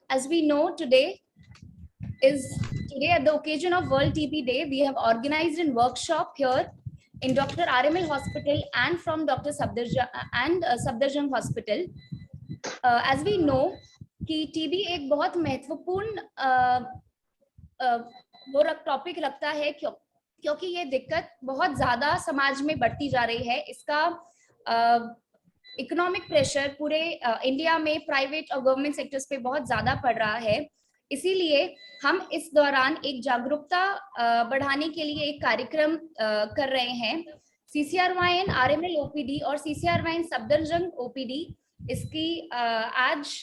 as we know, today at the occasion of World TB Day, we have organized a workshop here in Dr. RML Hospital and from Dr. Safdarjung Hospital. As we know कि TB एक बहुत महत्वपूर्ण वो topic रखता है क्योंकि ये दिक्कत बहुत ज्यादा समाज में बढ़ती जा रही है। इसका इकोनॉमिक प्रेशर पूरे इंडिया में प्राइवेट और गवर्नमेंट सेक्टर्स पे बहुत ज्यादा पड़ रहा है। इसीलिए हम इस दौरान एक जागरूकता बढ़ाने के लिए एक कार्यक्रम कर रहे हैं। CCRYN RML OPD और CCRYN सफदरजंग OPD इसकी आज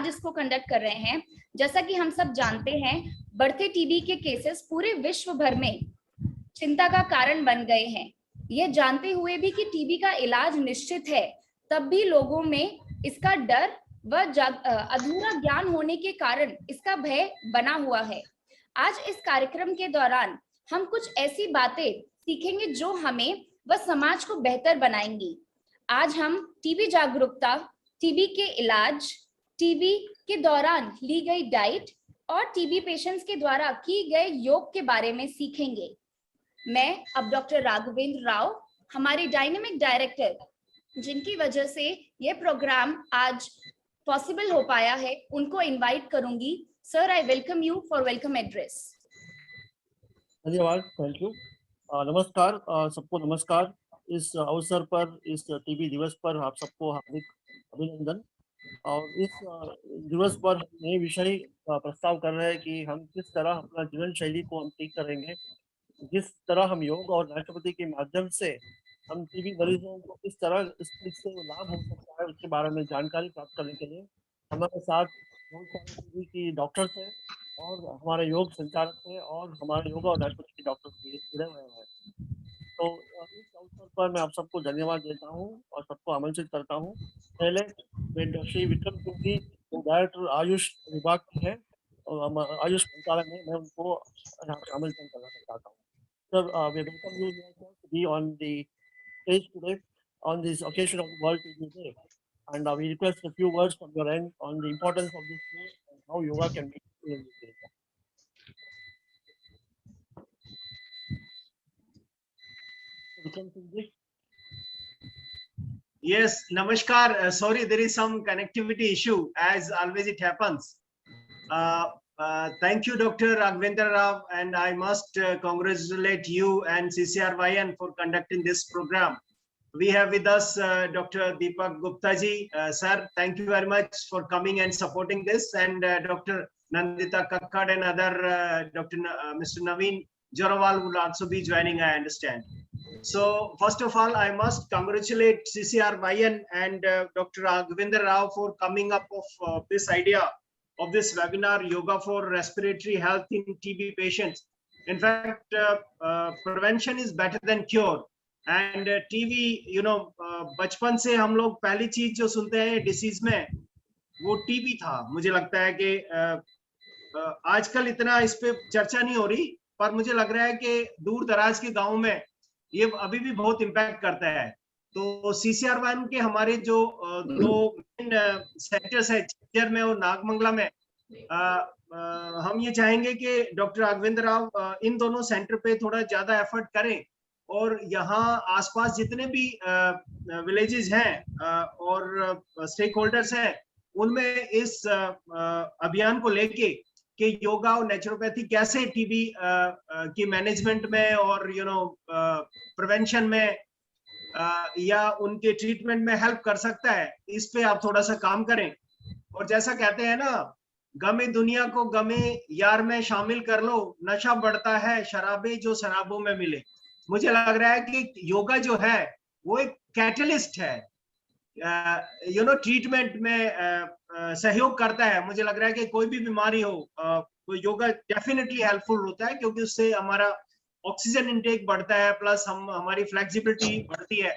इसको कंडक्ट कर रहे हैं। जैसा कि हम सब जानते हैं, बढ़ते टीबी के केसेस पूरे विश्व भर में चिंता का कारण बन गए हैं। ये जानते हुए भी कि टीबी का इलाज निश्चित है, तब भी लोगों में इसका डर व अधूरा ज्ञान होने के कारण इसका भय बना हुआ है। आज इस कार्यक्रम के दौरान हम कुछ ऐसी बातें सीखेंगे जो हमें व समाज को बेहतर बनाएंगी। आज हम टीबी जागरूकता, टीबी के इलाज, टीबी के दौरान ली गई डाइट और टीबी पेशेंट्स के द्वारा की गए योग के बारे में सीखेंगे। मैं अब डॉक्टर राघवेंद्र राव, हमारे डायनेमिक डायरेक्टर, जिनकी वजह से ये प्रोग्राम आज पॉसिबल हो पाया है, उनको इनवाइट करूंगी। Sir, I welcome you for welcome address. धन्यवाद, थैंक यू। नमस्कार सबको, नमस्कार। इस अवसर पर, इस टीबी दिवस पर आप सबको हार्दिक अभिनंदन। और इस दिवस पर हम नए विषय प्रस्ताव कर रहे हैं कि हम किस तरह अपना जीवन शैली को हम ठीक करेंगे, जिस तरह हम योग और नेचुरोपैथी के माध्यम से हम टीबी मरीजों को किस तरह इससे लाभ हो सकता है, उसके बारे में जानकारी प्राप्त करने के लिए हमारे साथ बहुत सारे टीबी की डॉक्टर्स हैं और हमारे योग संचालक हैं और हमारे योगा और नेचुरोपैथी के डॉक्टर्स भी जुड़े हुए हैं। तो इस अवसर पर मैं आप सबको धन्यवाद देता हूँ और सबको आमंत्रित करता हूँ। पहले श्री विक्रम सिंह जी, जो डायरेक्टर आयुष विभाग के हैं और आयुष मंत्रालय में, मैं उनको आमंत्रण करना चाहता हूँ। Sir, we welcome you here to be on the stage today on this occasion of the World TB Day, and we request a few words from your end on the importance of this day and how yoga can be in this day. Vikram Singh ji. Yes, namaskar. Sorry, there is some connectivity issue, as always it happens. Thank you, Dr. Raghvendra Rao, and I must congratulate you and CCRYN for conducting this program. We have with us Dr. Deepak Gupta ji. Sir, thank you very much for coming and supporting this, and Dr. Nandita Kakkad and other Mr. Naveen Jorawal will also be joining, I understand. So first of all, I must congratulate CCRYN and Dr. Raghvendra Rao for coming up of this idea of this webinar, Yoga for Respiratory Health in TB Patients. In fact, prevention is better than cure. And TB, you know, बचपन से हम लोग पहली चीज जो सुनते हैं disease में, वो TB था। मुझे लगता है कि आजकल इतना इस पे चर्चा नहीं हो रही, पर मुझे लग रहा है कि दूर दराज के गाँव में ये अभी भी बहुत इम्पैक्ट करता है। तो CCRYN के हमारे जो दो मेन सेंटर्स है, चित्तर में और नागमंगला में, हम ये चाहेंगे कि डॉक्टर राघवेंद्र राव इन दोनों सेंटर पे थोड़ा ज्यादा एफर्ट करें और यहाँ आसपास जितने भी विलेजेस हैं और स्टेक होल्डर्स हैं, उनमें इस अभियान को लेके कि योगा और नेचुरोपैथी कैसे टीबी की मैनेजमेंट में और प्रिवेंशन में या उनके ट्रीटमेंट में हेल्प कर सकता है, इस पे आप थोड़ा सा काम करें। और जैसा कहते हैं ना, गमे दुनिया को गमे यार में शामिल कर लो, नशा बढ़ता है शराबे जो शराबों में मिले। मुझे लग रहा है कि योगा जो है वो एक कैटलिस्ट है, ट्रीटमेंट में सहयोग करता है। मुझे लग रहा है कि कोई भी बीमारी हो तो योगा डेफिनेटली हेल्पफुल होता है, क्योंकि उससे हमारा ऑक्सीजन इनटेक बढ़ता है, प्लस हमारी फ्लेक्सिबिलिटी बढ़ती है,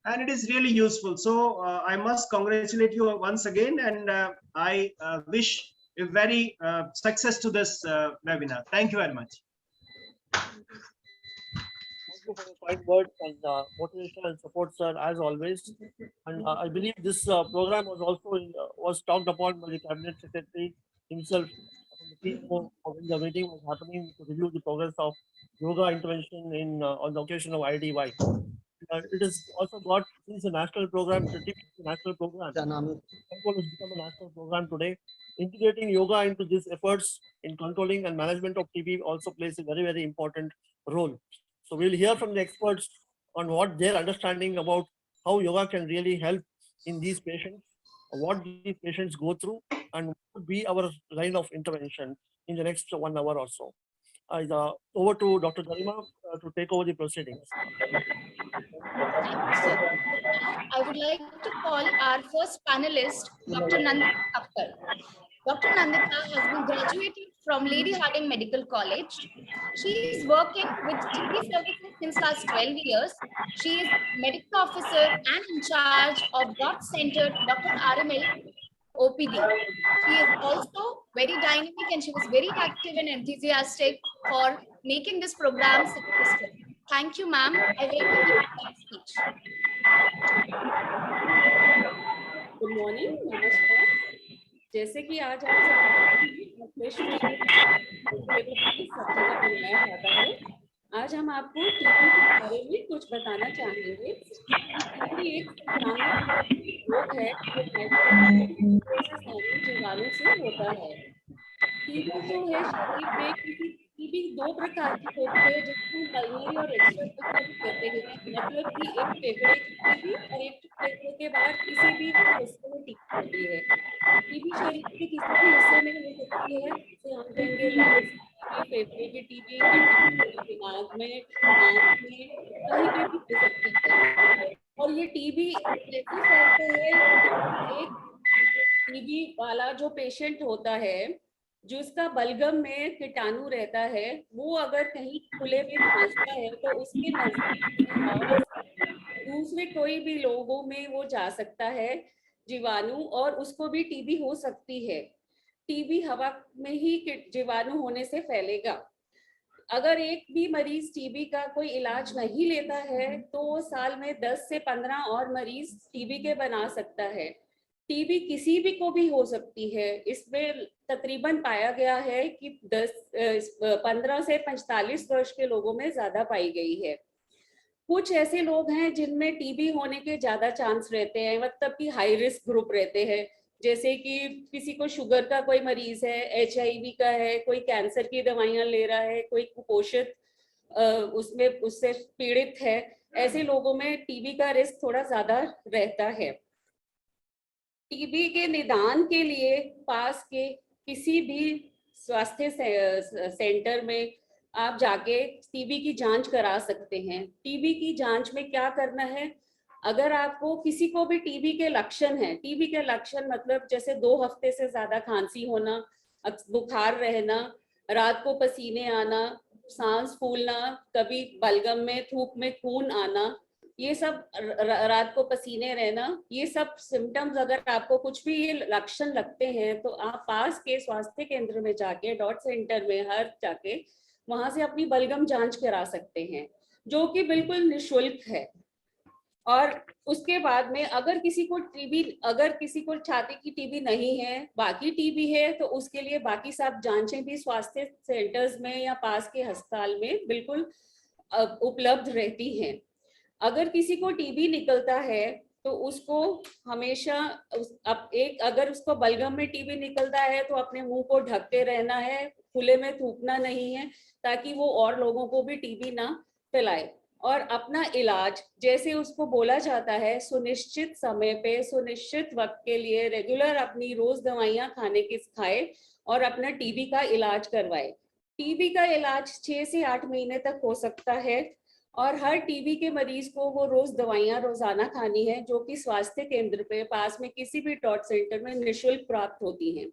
and it is really useful. So I must congratulate you once again, and I wish a very success to this webinar. Thank you very much. you for your kind words and motivation and support, sir, as always. And I believe this program was also was talked upon by the cabinet secretary himself from the PMO when the meeting was happening to review the progress of yoga intervention in on the occasion of IDY. It is also got since a national program, pretty much a national program. Control has become a national program today. Integrating yoga into these efforts in controlling and management of TB also plays a very, very important role. So we'll hear from the experts on what their understanding about how yoga can really help in these patients, what these patients go through, and what would be our line of intervention in the next 1 hour or so. Over to Dr. Garima to take over the proceedings. Thank you, sir. I would like to call our first panelist, Dr. Nandita Thakkar. Dr. Nandita has been graduated from Lady Hardinge Medical College. She is working with TB services since last 12 years. She is medical officer and in charge of Dot Center, Dr. RML OPD. She is also very dynamic and she was very active and enthusiastic for making this program successful. Thank you, ma'am. I welcome you to that speech. Good morning, नमस्कार। जैसे कि आज आप विश्व सब जगह मनाया जाता है, आज हम आपको टीबी के बारे में कुछ बताना चाहेंगे। टीबी एक संक्रामक रोग है जो जीवाणु से होता है। टीबी जो है शरीर में टीबी दो प्रकार की होती है, जिसको प्राइमरी और एक्स्ट्रा कहते हैं। मतलब कि एक फेफड़े की टीबी और एक फेफड़े के बाहर किसी भी हिस्से में टीबी होती है। टीबी शरीर के किसी भी हिस्से में हो सकती है, जैसे हम कहेंगे लंग्स में, फेफड़े की टीबी, दिमाग में, आंख में, कहीं पे भी हो सकती है। और ये टीबी कैसे फैलता है? एक टीबी वाला जो पेशेंट होता है, जो उसका बलगम में कीटाणु रहता है, वो अगर कहीं खुले में खांसता है तो उसके नजदीक दूसरे कोई भी लोगों में वो जा सकता है जीवाणु, और उसको भी टीबी हो सकती है। टीबी हवा में ही जीवाणु होने से फैलेगा। अगर एक भी मरीज टीबी का कोई इलाज नहीं लेता है तो साल में 10 से 15 और मरीज टीबी के बना सकता है। टीबी किसी भी को भी हो सकती है। इसमें तकरीबन पाया गया है कि 15 से 45 वर्ष के लोगों में ज्यादा पाई गई है। कुछ ऐसे लोग हैं जिनमें टीबी होने के ज्यादा चांस रहते हैं, मतलब कि हाई रिस्क ग्रुप रहते हैं। जैसे कि किसी को शुगर का कोई मरीज है, HIV का है, कोई कैंसर की दवाइयां ले रहा है, कोई कुपोषित उससे पीड़ित है। ऐसे लोगों में टीबी का रिस्क थोड़ा ज्यादा रहता है। टीबी के निदान के लिए पास के किसी भी स्वास्थ्य सेंटर में आप जाके टीबी की जांच करा सकते हैं। टीबी की जांच में क्या करना है? अगर आपको किसी को भी टीबी के लक्षण है, टीबी के लक्षण मतलब जैसे 2 हफ्ते से ज्यादा खांसी होना, बुखार रहना, रात को पसीने आना, सांस फूलना, कभी बलगम में थूक में खून आना, ये सब रात को पसीने रहना, ये सब सिम्टम्स अगर आपको कुछ भी ये लक्षण लगते हैं तो आप पास के स्वास्थ्य केंद्र में जाके, डॉट सेंटर में हर जाके वहां से अपनी बलगम जांच करा सकते हैं, जो कि बिल्कुल निःशुल्क है। और उसके बाद में अगर किसी को छाती की टीबी नहीं है, बाकी टीबी है, तो उसके लिए बाकी सब जांचें भी स्वास्थ्य सेंटर्स में या पास के अस्पताल में बिल्कुल उपलब्ध रहती हैं। अगर किसी को टीबी निकलता है तो उसको हमेशा अगर उसको बलगम में टीबी निकलता है तो अपने मुंह को ढकते रहना है, खुले में थूकना नहीं है, ताकि वो और लोगों को भी टीबी ना फैलाए। और अपना इलाज जैसे उसको बोला जाता है, सुनिश्चित समय पे, सुनिश्चित वक्त के लिए रेगुलर अपनी रोज दवाइयां खाए और अपना टीबी का इलाज करवाए। टीबी का इलाज 6 से 8 महीने तक हो सकता है और हर टीबी के मरीज को वो रोज दवाइयां रोजाना खानी है, जो कि स्वास्थ्य केंद्र पे पास में किसी भी डॉट सेंटर में निःशुल्क प्राप्त होती हैं।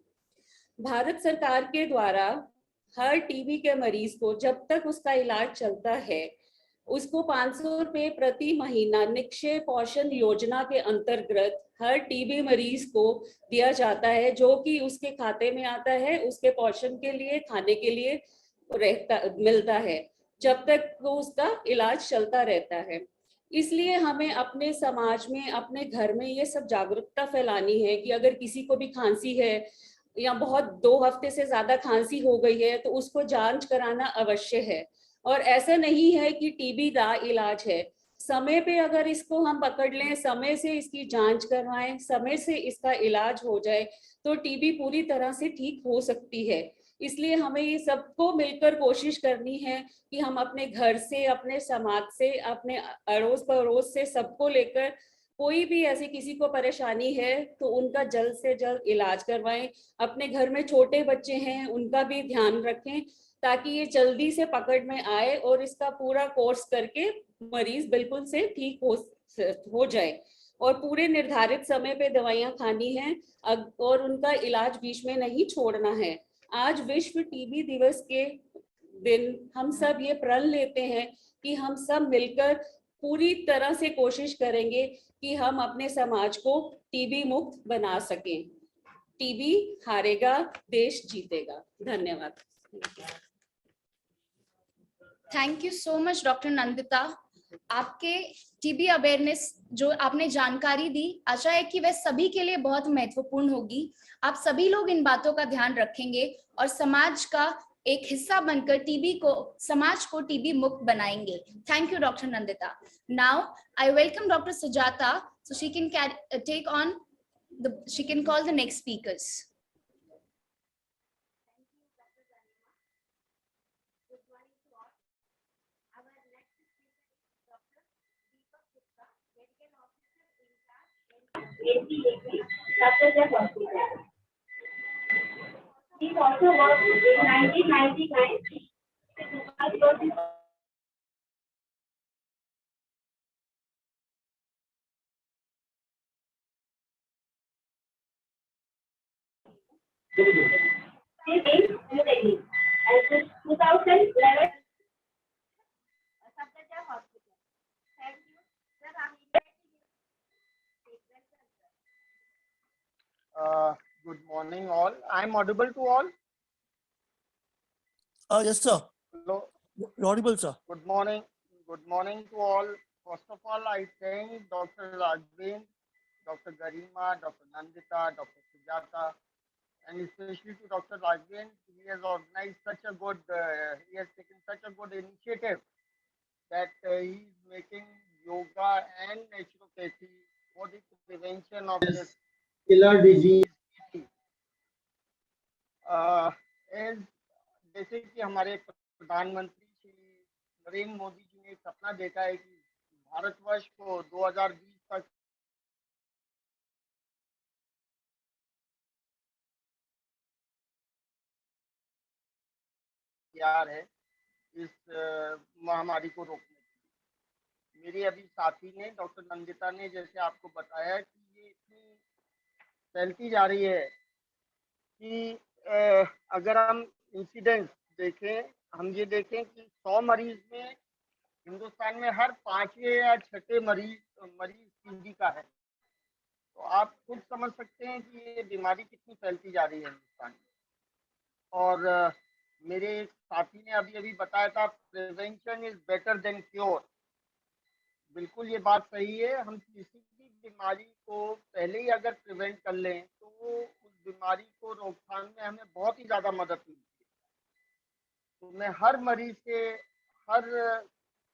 भारत सरकार के द्वारा हर टीबी के मरीज को जब तक उसका इलाज चलता है उसको 500 रुपये प्रति महीना निक्षय पोषण योजना के अंतर्गत हर टीबी मरीज को दिया जाता है, जो कि उसके खाते में आता है, उसके पोषण के लिए, खाने के लिए मिलता है। जब तक वो उसका इलाज चलता रहता है। इसलिए हमें अपने समाज में, अपने घर में ये सब जागरूकता फैलानी है कि अगर किसी को भी खांसी है या बहुत 2 हफ्ते से ज्यादा खांसी हो गई है तो उसको जांच कराना अवश्य है। और ऐसा नहीं है कि टीबी इलाज है। समय पे अगर इसको हम पकड़ लें, समय से इसकी जांच करवाएं, समय से इसका इलाज हो जाए तो टीबी पूरी तरह से ठीक हो सकती है। इसलिए हमें ये सबको मिलकर कोशिश करनी है कि हम अपने घर से, अपने समाज से, अपने अड़ोस पड़ोस से सबको लेकर, कोई भी ऐसी किसी को परेशानी है तो उनका जल्द से जल्द इलाज करवाएं। अपने घर में छोटे बच्चे हैं उनका भी ध्यान रखें ताकि ये जल्दी से पकड़ में आए और इसका पूरा कोर्स करके मरीज बिल्कुल से ठीक हो जाए। और पूरे निर्धारित समय पे दवाइयां खानी है और उनका इलाज बीच में नहीं छोड़ना है। आज विश्व टीबी दिवस के दिन हम सब ये प्रण लेते हैं कि हम सब मिलकर पूरी तरह से कोशिश करेंगे कि हम अपने समाज को टीबी मुक्त बना सकें। टीबी हारेगा, देश जीतेगा। धन्यवाद। Thank you so much doctor Nandita. आपके टीबी अवेयरनेस जो आपने जानकारी दी, आशा है कि वह सभी के लिए बहुत महत्वपूर्ण होगी। आप सभी लोग इन बातों का ध्यान रखेंगे और समाज का एक हिस्सा बनकर समाज को टीबी मुक्त बनाएंगे। Thank you doctor Nandita. Now I welcome doctor Sujata so she can take on she can call the next speakers. He also worked in 1999. He came to Delhi and in 2011 Safdarjung Hospital. Thank you, sir. Good morning, all. I'm audible to all. Yes, sir. Hello. You're audible, sir. Good morning. Good morning to all. First of all, I thank Dr. Rajbin, Dr. Garima, Dr. Nandita, Dr. Sujata, and especially to Dr. Rajbin. He has organized such a good, he has taken such a good initiative that he is making yoga and naturopathy for the prevention of this killer disease. As जैसे कि हमारे प्रधानमंत्री श्री नरेंद्र मोदी जी ने एक सपना देखा है कि भारतवर्ष को 2020 तक तैयार है इस महामारी को रोकने के लिए। मेरी अभी साथी ने, डॉक्टर नंदिता ने, जैसे आपको बताया कि ये इतनी फैलती जा रही है कि अगर हम इंसिडेंस देखें, हम ये देखें कि 100 मरीज में हिंदुस्तान में हर 5वें या 6ठे मरीज टीबी का है। तो आप खुद समझ सकते हैं कि ये बीमारी कितनी फैलती जा रही है हिंदुस्तान में। और मेरे एक साथी ने अभी अभी बताया था, prevention is better than cure. बिल्कुल ये बात सही है। हम किसी भी बीमारी को पहले ही अगर प्रिवेंट कर लें तो उस बीमारी को रोकथाम में हमें बहुत ही ज़्यादा मदद मिलती है। तो मैं हर मरीज से, हर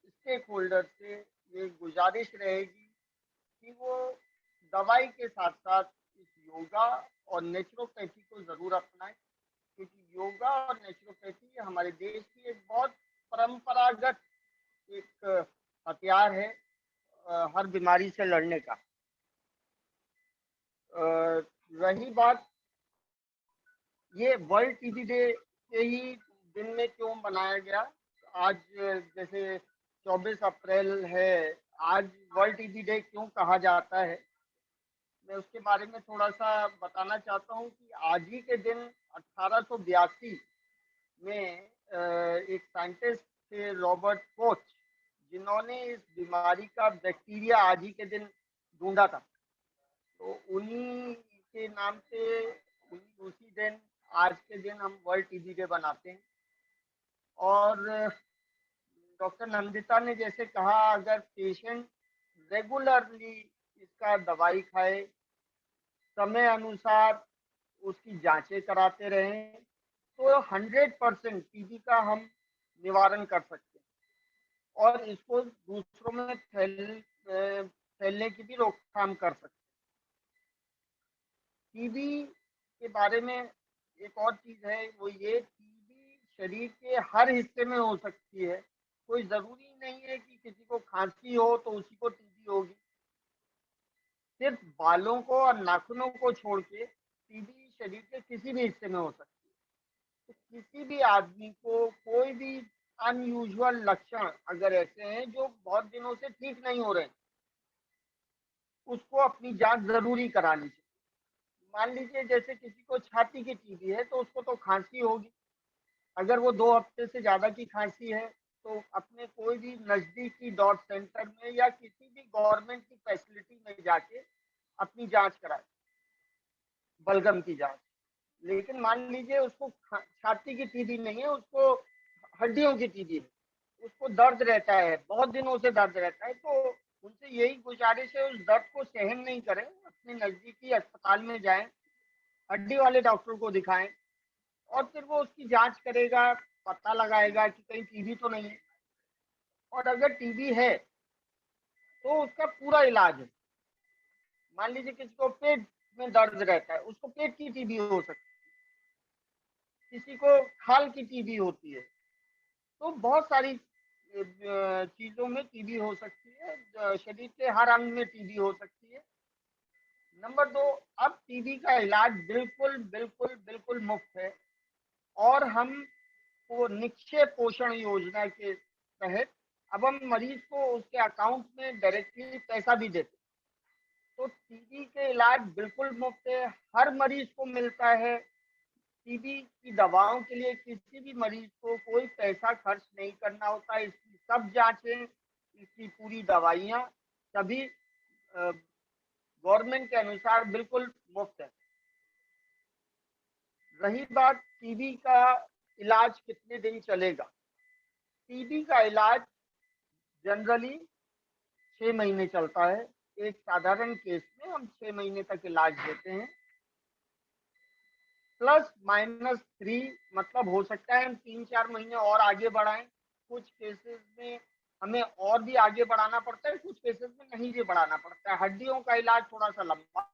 स्टेक होल्डर से ये गुजारिश रहेगी कि वो दवाई के साथ साथ इस योगा और नेचुरोपैथी को ज़रूर अपनाएं, क्योंकि योगा और नेचुरोपैथी हमारे देश की एक बहुत परंपरागत एक हथियार है हर बीमारी से लड़ने का। रही बात ये वर्ल्ड टीबी डे के ही दिन में क्यों मनाया गया, आज जैसे 24 अप्रैल है, आज वर्ल्ड टीबी डे क्यों कहा जाता है, मैं उसके बारे में थोड़ा सा बताना चाहता हूँ कि आज ही के दिन 1882 में एक साइंटिस्ट थे रॉबर्ट कोच, जिन्होंने इस बीमारी का बैक्टीरिया आज ही के दिन ढूंढा था। तो उन्हीं के नाम से उसी दिन, आज के दिन हम वर्ल्ड टीबी डे बनाते हैं। और डॉक्टर नंदिता ने जैसे कहा, अगर पेशेंट रेगुलरली इसका दवाई खाए, समय अनुसार उसकी जांचें कराते रहें, तो 100% टीबी का हम निवारण कर सकते हैं और इसको दूसरों में फैलने की भी रोकथाम कर सकते हैं। टीबी के बारे में एक और चीज है, वो ये टीबी शरीर के हर हिस्से में हो सकती है। कोई जरूरी नहीं है कि किसी को खांसी हो तो उसी को टीबी होगी। सिर्फ बालों को और नाखूनों को छोड़ के टीबी शरीर के किसी भी हिस्से में हो सकती है। तो किसी भी आदमी को कोई भी अनयूजुअल लक्षण अगर ऐसे हैं जो बहुत दिनों से ठीक नहीं हो रहे हैं, उसको अपनी जांच जरूरी करानी चाहिए। मान लीजिए जैसे किसी को छाती की टीबी है तो उसको तो खांसी होगी। अगर वो 2 हफ्ते से ज्यादा की खांसी है तो अपने कोई भी नजदीकी डॉट सेंटर में या किसी भी गवर्नमेंट की फैसिलिटी में जाके अपनी जांच कराए, बलगम की जांच। लेकिन मान लीजिए उसको छाती की टीबी नहीं है, उसको हड्डियों की टीबी है, उसको दर्द रहता है, बहुत दिनों से दर्द रहता है, तो उनसे यही गुजारिश है, उस दर्द को सहन नहीं करें, अपने नजदीकी अस्पताल में जाएं, हड्डी वाले डॉक्टर को दिखाएं और फिर वो उसकी जांच करेगा, पता लगाएगा कि कहीं टीबी तो नहीं है। और अगर टीबी है तो उसका पूरा इलाज है। मान लीजिए किसी को पेट में दर्द रहता है, उसको पेट की टीबी हो सकती है, किसी को खाल की टीबी होती है, तो बहुत सारी चीजों में टीबी हो सकती है, शरीर के हर अंग में टीबी हो सकती है। नंबर 2, अब टीबी का इलाज बिल्कुल बिल्कुल बिल्कुल मुफ्त है और हम वो निक्षय पोषण योजना के तहत अब हम मरीज को उसके अकाउंट में डायरेक्टली पैसा भी देते। तो टीबी के इलाज बिल्कुल मुफ्त है, हर मरीज को मिलता है। टीबी की दवाओं के लिए किसी भी मरीज को कोई पैसा खर्च नहीं करना होता है। इसकी सब जांचें, इसकी पूरी दवाइयाँ सभी गवर्नमेंट के अनुसार बिल्कुल मुफ्त है। रही बात टीबी का इलाज कितने दिन चलेगा, टीबी का इलाज जनरली 6 महीने चलता है। एक साधारण केस में हम 6 महीने तक इलाज देते हैं, ±3, मतलब हो सकता है हम 3-4 महीने और आगे बढ़ाएं। कुछ केसेस में हमें और भी आगे बढ़ाना पड़ता है, कुछ केसेस में नहीं भी बढ़ाना पड़ता है। हड्डियों का इलाज थोड़ा सा लंबा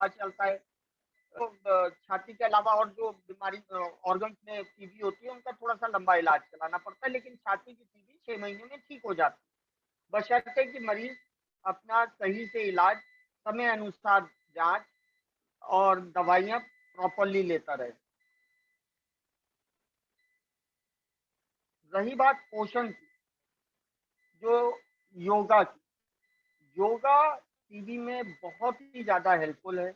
चलता है, तो छाती के अलावा और जो बीमारी ऑर्गन्स में टीबी होती है उनका थोड़ा सा लंबा इलाज चलाना पड़ता है, लेकिन छाती की टीबी 6 महीने में ठीक हो जाती है, बशर्ते कि मरीज अपना सही से इलाज, समय अनुसार जांच और दवाइयाँ प्रॉपरली लेता रहे। रही बात पोषण की, जो योगा की, योगा टीबी में बहुत ही ज्यादा हेल्पफुल है,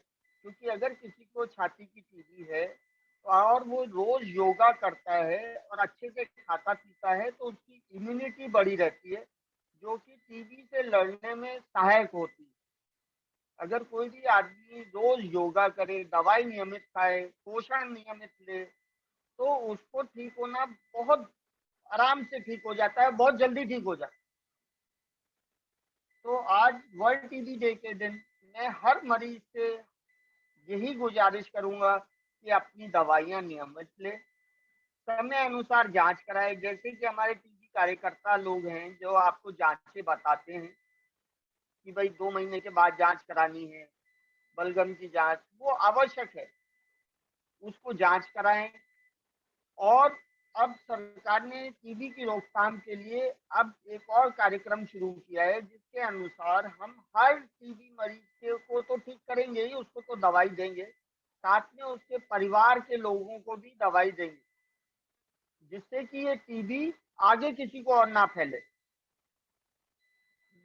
क्योंकि अगर किसी को छाती की टीबी है तो और वो रोज योगा करता है और अच्छे से खाता पीता है तो उसकी इम्यूनिटी बढ़ी रहती है, जो कि टीबी से लड़ने में सहायक होती है। अगर कोई भी आदमी रोज योगा करे, दवाई नियमित खाए, पोषण नियमित ले, तो उसको ठीक होना बहुत आराम से ठीक हो जाता है, बहुत जल्दी ठीक हो जाता है। तो आज वर्ल्ड टीबी डे के दिन मैं हर मरीज से यही गुजारिश करूंगा कि अपनी दवाइयां नियमित ले, समय अनुसार जांच कराए। जैसे कि हमारे टीबी कार्यकर्ता लोग हैं जो आपको जांचें बताते हैं कि भाई 2 महीने के बाद जांच करानी है, बलगम की जांच वो आवश्यक है, उसको जांच कराएं। और अब सरकार ने टीबी की रोकथाम के लिए अब एक और कार्यक्रम शुरू किया है, जिसके अनुसार हम हर टीबी मरीज को तो ठीक करेंगे ही, उसको तो दवाई देंगे, साथ में उसके परिवार के लोगों को भी दवाई देंगे, जिससे कि ये टीबी आगे किसी को और ना फैले।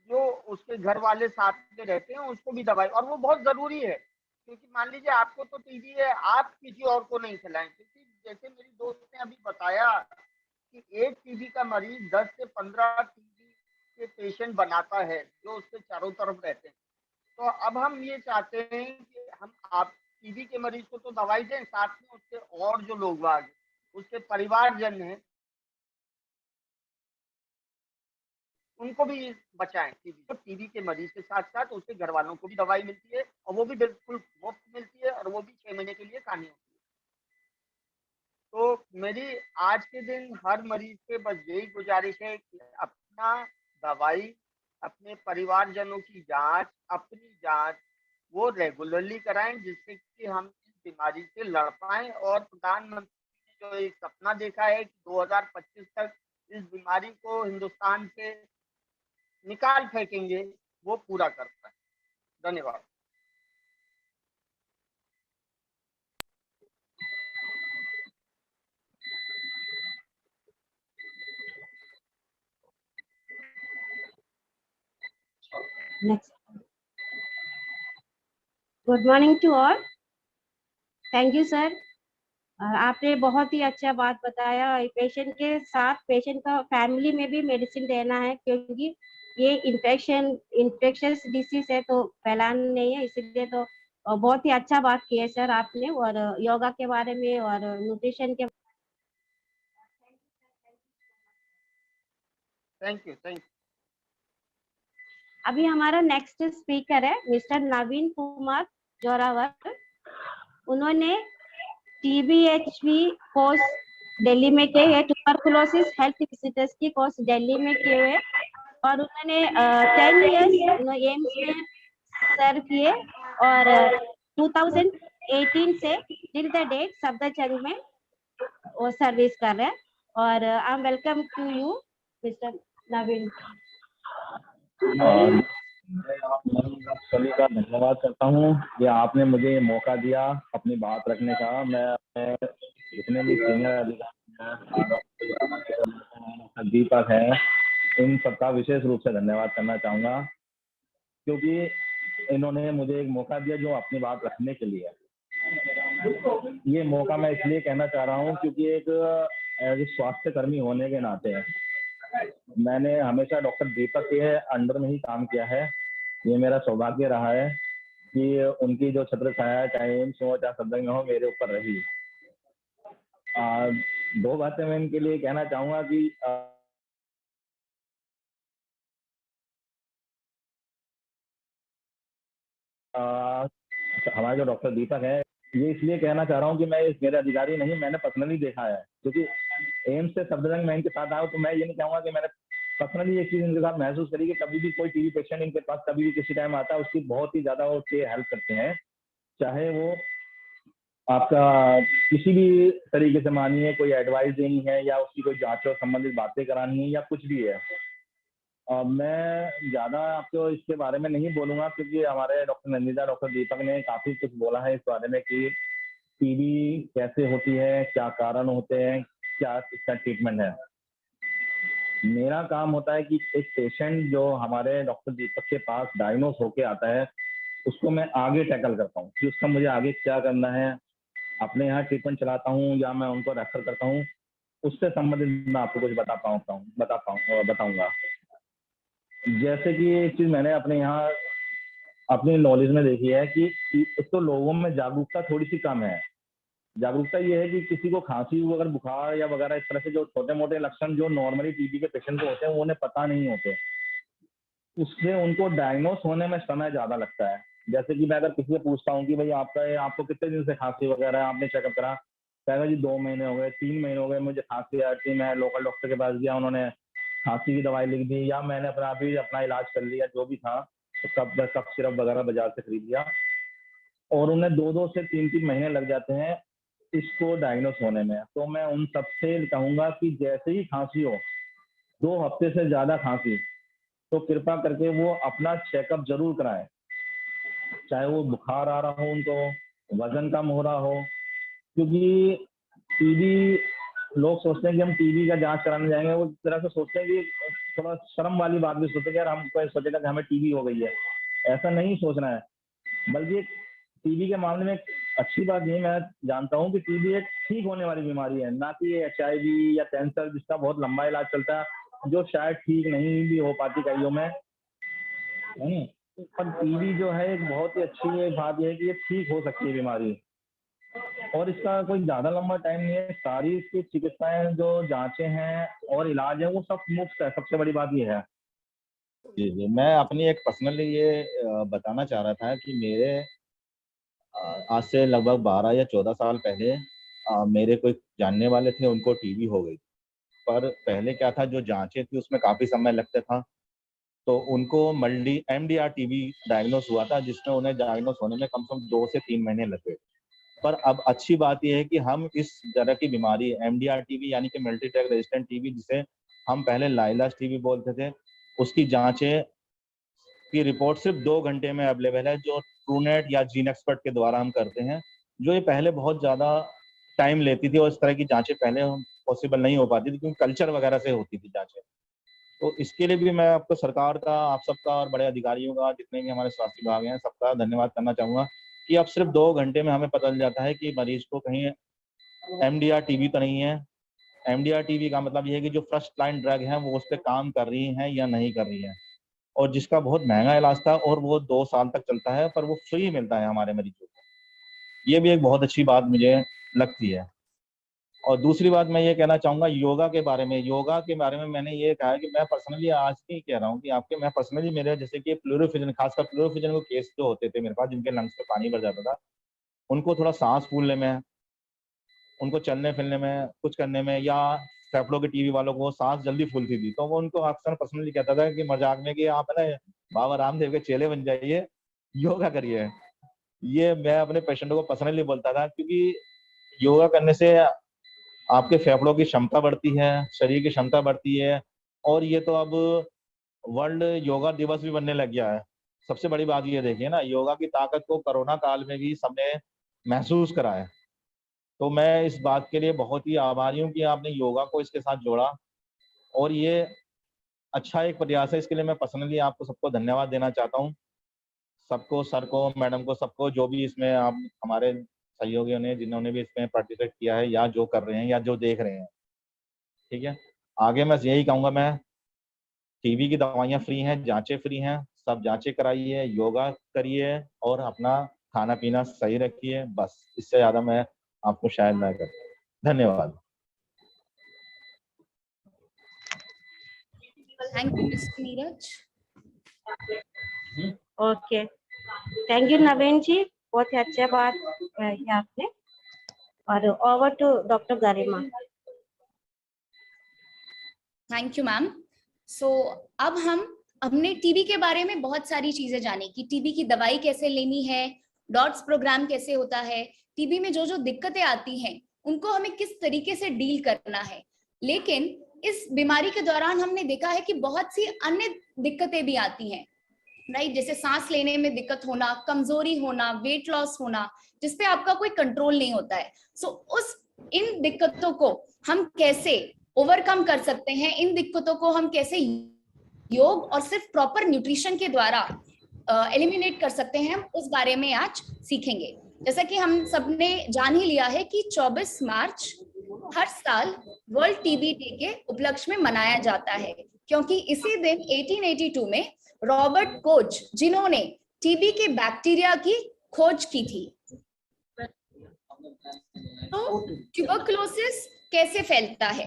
जो उसके घर वाले साथ में रहते हैं उसको भी दवाई, और वो बहुत जरूरी है, क्योंकि मान लीजिए आपको तो टीबी है, आप किसी और को नहीं खिलाएं। क्योंकि जैसे मेरी दोस्त ने अभी बताया कि एक टीबी का मरीज 10 से 15 टीबी के पेशेंट बनाता है जो उसके चारों तरफ रहते हैं। तो अब हम ये चाहते हैं कि हम आप टीबी के मरीज को तो दवाई दें, साथ में उसके और जो लोग हैं उसके परिवारजन हैं, उनको भी बचाएं। टीबी के मरीज के साथ साथ उसके घर वालों को भी दवाई मिलती है और वो भी बिल्कुल मुफ्त मिलती है और वो भी 6 महीने के लिए खानी होती है। तो मेरी आज के दिन हर मरीज से बस यही गुजारिश है कि अपना दवाई, अपने परिवारजनों की जांच, अपनी जांच वो रेगुलरली कराएं, जिससे कि हम इस बीमारी से लड़ पाएं और प्रधानमंत्री ने जो एक सपना देखा है कि 2025 तक इस बीमारी को हिंदुस्तान से निकाल फेंकेंगे, वो पूरा कर पाए। धन्यवाद। Next. Good morning to all. Thank you, sir. आपने बहुत ही अच्छा बात बताया। पेशेंट के साथ पेशेंट का फैमिली में भी मेडिसिन देना है, क्योंकि ये इन्फेक्शस डिसीज है तो फैलाना नहीं है, इसलिए तो बहुत ही अच्छा बात की है सर आपने, और योगा के बारे में और न्यूट्रिशन के। Thank you. अभी हमारा नेक्स्ट स्पीकर है मिस्टर नवीन कुमार जोरावर। उन्होंने TBHV कोर्स दिल्ली में किए है, ट्यूबरकुलोसिस हेल्थ विजिटर्स की कोर्स दिल्ली में किए हुए, और उन्होंने 10 इयर्स एम्स में सर्व किए और 2018 से टिल द डेट सफदरजंग में वो सर्विस कर रहे हैं। और I am welcome to you mister Naveen. मैं आप सभी का धन्यवाद करता हूँ कि आपने मुझे ये मौका दिया अपनी बात रखने का। मैं जितने भी सीनियर अधिकारी दीपक है, इन सबका विशेष रूप से धन्यवाद करना चाहूँगा, क्योंकि इन्होंने मुझे एक मौका दिया जो अपनी बात रखने के लिए। ये मौका मैं इसलिए कहना चाह रहा हूँ क्योंकि एक स्वास्थ्य कर्मी होने के नाते मैंने हमेशा डॉक्टर दीपक के अंडर में ही काम किया है। ये मेरा सौभाग्य रहा है कि उनकी जो छत्र छाया चाहे एम्स हो चाहे सफदरजंग हो, मेरे ऊपर रही। दो बातें मैं इनके लिए कहना चाहूंगा कि हमारे जो डॉक्टर दीपक है, ये इसलिए कहना चाह रहा हूँ कि मैं मेरे अधिकारी नहीं, मैंने पर्सनली देखा है। क्योंकि एम्स से सफदरजंग मैं इनके साथ आया तो मैं ये नहीं चाहूंगा कि मैंने पर्सनली एक चीज इनके साथ महसूस करी कि कभी भी कोई टीबी पेशेंट इनके पास कभी भी किसी टाइम आता है, उसकी बहुत ही ज्यादा वो उसकी हेल्प करते हैं। चाहे वो आपका किसी भी तरीके से मानिए कोई एडवाइस देनी है या उसकी कोई जांच से संबंधित बातें करानी है या कुछ भी है। मैं ज्यादा आपको इसके बारे में नहीं बोलूंगा क्योंकि हमारे डॉक्टर नंदिता, डॉक्टर दीपक ने काफी कुछ बोला है इस बारे में कि टीबी कैसे होती है, क्या कारण होते हैं, क्या इसका ट्रीटमेंट है। मेरा काम होता है कि एक पेशेंट जो हमारे डॉक्टर दीपक के पास डायग्नोस होके आता है, उसको मैं आगे टैकल करता हूँ कि उसका मुझे आगे क्या करना है। अपने यहाँ ट्रीटमेंट चलाता हूँ या मैं उनको रेफर करता हूँ, उससे संबंधित मैं आपको कुछ बताऊंगा। जैसे कि एक चीज मैंने अपने यहाँ अपनी नॉलेज में देखी है कि एक तो लोगों में जागरूकता थोड़ी सी कम है। जागरूकता ये है कि किसी को खांसी अगर बुखार या वगैरह इस तरह से जो छोटे मोटे लक्षण जो नॉर्मली टीबी के पेशेंट को होते हैं वो उन्हें पता नहीं होते, उससे उनको डायग्नोस होने में समय ज्यादा लगता है। जैसे कि मैं अगर किसी से पूछता हूँ कि भाई आपको कितने दिन से खांसी वगैरह है, आपने चेकअप करा, कहेगा जी 2 महीने हो गए, 3 महीने हो गए मुझे खांसी आ रही, मैं लोकल डॉक्टर के पास गया, उन्होंने खांसी की दवाई लिख दी, या मैंने अपना इलाज कर लिया जो भी था, तो कफ सिरप वगैरह बाजार से खरीद लिया, और उन्हें 2 से 3 महीने लग जाते हैं इसको डायग्नोस होने में। तो मैं उन सबसे कहूंगा कि जैसे ही खांसी हो, 2 हफ्ते से ज्यादा खांसी, तो कृपा करके वो अपना चेकअप जरूर कराएं। चाहे वो बुखार आ रहा हो, उनको वजन कम हो रहा हो, क्योंकि टीबी लोग सोचते हैं कि हम टीबी का जांच कराने जाएंगे, वो इस तरह से सोचते हैं कि थोड़ा शर्म वाली बात भी सोचते हैं यार हम कोई सोचेगा कि हमें टीबी हो गई है। ऐसा नहीं सोचना है, बल्कि टीबी के मामले में अच्छी बात ये मैं जानता हूँ कि टीबी एक ठीक होने वाली बीमारी है, ना कि HIV या कैंसर जिसका बहुत लंबा इलाज चलता है, जो शायद ठीक नहीं भी हो पाती कईयों में। पर टीबी जो है एक बहुत ही अच्छी बात यह है कि ये ठीक हो सकती है बीमारी। और इसका कोई ज्यादा लंबा टाइम नहीं है, सारी इसकी चिकित्साएं जो जांचें हैं और इलाज है वो सब मुफ्त है, सबसे बड़ी बात ये है। जी जी, मैं अपनी एक पर्सनली ये बताना चाह रहा था कि मेरे आज से लगभग 12 या 14 साल पहले मेरे कोई जानने वाले थे, उनको टीबी हो गई। पर पहले क्या था, जो जांचें थी उसमें काफी समय लगता था, तो उनको मल्टी MDR टीबी डायग्नोस हुआ था, जिसमें उन्हें डायग्नोस होने में कम से कम 2 से 3 महीने लगे। पर अब अच्छी बात यह है कि हम इस तरह की बीमारी MDR टीबी यानी कि मल्टी ड्रग रेजिस्टेंट टीबी, जिसे हम पहले लाइलाज टीबी बोलते थे, उसकी जांचें की रिपोर्ट सिर्फ 2 घंटे में अवेलेबल है, जो ट्रूनेट या जीन एक्सपर्ट के द्वारा हम करते हैं, जो ये पहले बहुत ज्यादा टाइम लेती थी और इस तरह की जांचें पहले पॉसिबल नहीं हो पाती थी, क्योंकि कल्चर वगैरह से होती थी जांचें। तो इसके लिए भी मैं आपको सरकार का, आप सबका और बड़े अधिकारियों का, जितने भी हमारे स्वास्थ्य विभाग हैं, सबका धन्यवाद करना चाहूंगा कि अब सिर्फ 2 घंटे में हमें पता चल जाता है कि मरीज को कहीं MDR टीबी तो नहीं है। MDR टीबी का मतलब ये है कि जो फर्स्ट लाइन ड्रग है वो उस पर काम कर रही है या नहीं कर रही है, और जिसका बहुत महंगा इलाज था और वो 2 साल तक चलता है, पर वो फ्री मिलता है हमारे मरीजों को। ये भी एक बहुत अच्छी बात मुझे लगती है। और दूसरी बात मैं ये कहना चाहूंगा योगा के बारे में। योगा के बारे में मैंने ये कहा है कि मैं पर्सनली आज नहीं कह रहा हूँ कि आपके, मैं पर्सनली मेरे जैसे कि प्लूरोफिजन, खासकर प्लूरोफिजन को केस जो होते थे मेरे पास, जिनके लंग्स में पानी भर जाता था, उनको थोड़ा सांस फूलने में, उनको चलने फिरने में, कुछ करने में, या फेफड़ों के टीबी वालों को सांस जल्दी फूलती थी, तो वो उनको अक्सर पर्सनली कहता था कि मजाक में कि आप है ना बाबा रामदेव के चेले बन जाइए, योगा करिए। ये मैं अपने पेशेंटों को पर्सनली बोलता था, क्योंकि योगा करने से आपके फेफड़ों की क्षमता बढ़ती है, शरीर की क्षमता बढ़ती है, और ये तो अब वर्ल्ड योगा दिवस भी बनने लग गया है। सबसे बड़ी बात ये देखिए ना, योगा की ताकत को कोरोना काल में भी सबने महसूस करा है। तो मैं इस बात के लिए बहुत ही आभारी हूँ कि आपने योगा को इसके साथ जोड़ा, और ये अच्छा एक प्रयास है। इसके लिए मैं पर्सनली आपको सबको धन्यवाद देना चाहता हूँ, सबको, सर को, मैडम को, सबको, जो भी इसमें आप हमारे सहयोगियों ने, जिन्होंने भी इसमें पार्टिसिपेट किया है, या जो कर रहे हैं या जो देख रहे हैं। ठीक है, आगे मैं यही कहूँगा, मैं टीबी की दवाइयाँ फ्री हैं, जांचें फ्री हैं, सब जांचें कराइए, योगा करिए और अपना खाना पीना सही रखिए, बस इससे ज्यादा मैं आपको शायद ना कर। धन्यवाद। Thank you mister Neeraj. Okay, thank you Naveen ji, बहुत ही अच्छा बात कही आपने। और over to doctor Garima. Thank you ma'am. So अब हमने टीबी के बारे में बहुत सारी चीजें जानी कि टीबी की दवाई कैसे लेनी है, डॉट्स प्रोग्राम कैसे होता है, टीबी में जो जो दिक्कतें आती हैं उनको हमें किस तरीके से डील करना है। लेकिन इस बीमारी के दौरान हमने देखा है कि बहुत सी अन्य दिक्कतें भी आती हैं, राइट, जैसे सांस लेने में दिक्कत होना, कमजोरी होना, वेट लॉस होना, जिसपे आपका कोई कंट्रोल नहीं होता है। उस इन दिक्कतों को हम कैसे ओवरकम कर सकते हैं, इन दिक्कतों को हम कैसे योग और सिर्फ प्रॉपर न्यूट्रिशन के द्वारा एलिमिनेट कर सकते हैं, हम उस बारे में आज सीखेंगे। जैसा कि हम सबने जान ही लिया है कि 24 मार्च हर साल वर्ल्ड टीबी डे के उपलक्ष्य में मनाया जाता है, क्योंकि इसी दिन 1882 में रॉबर्ट कोच, जिन्होंने टीबी के बैक्टीरिया की खोज की थी। तो ट्यूबरकुलोसिस कैसे फैलता है?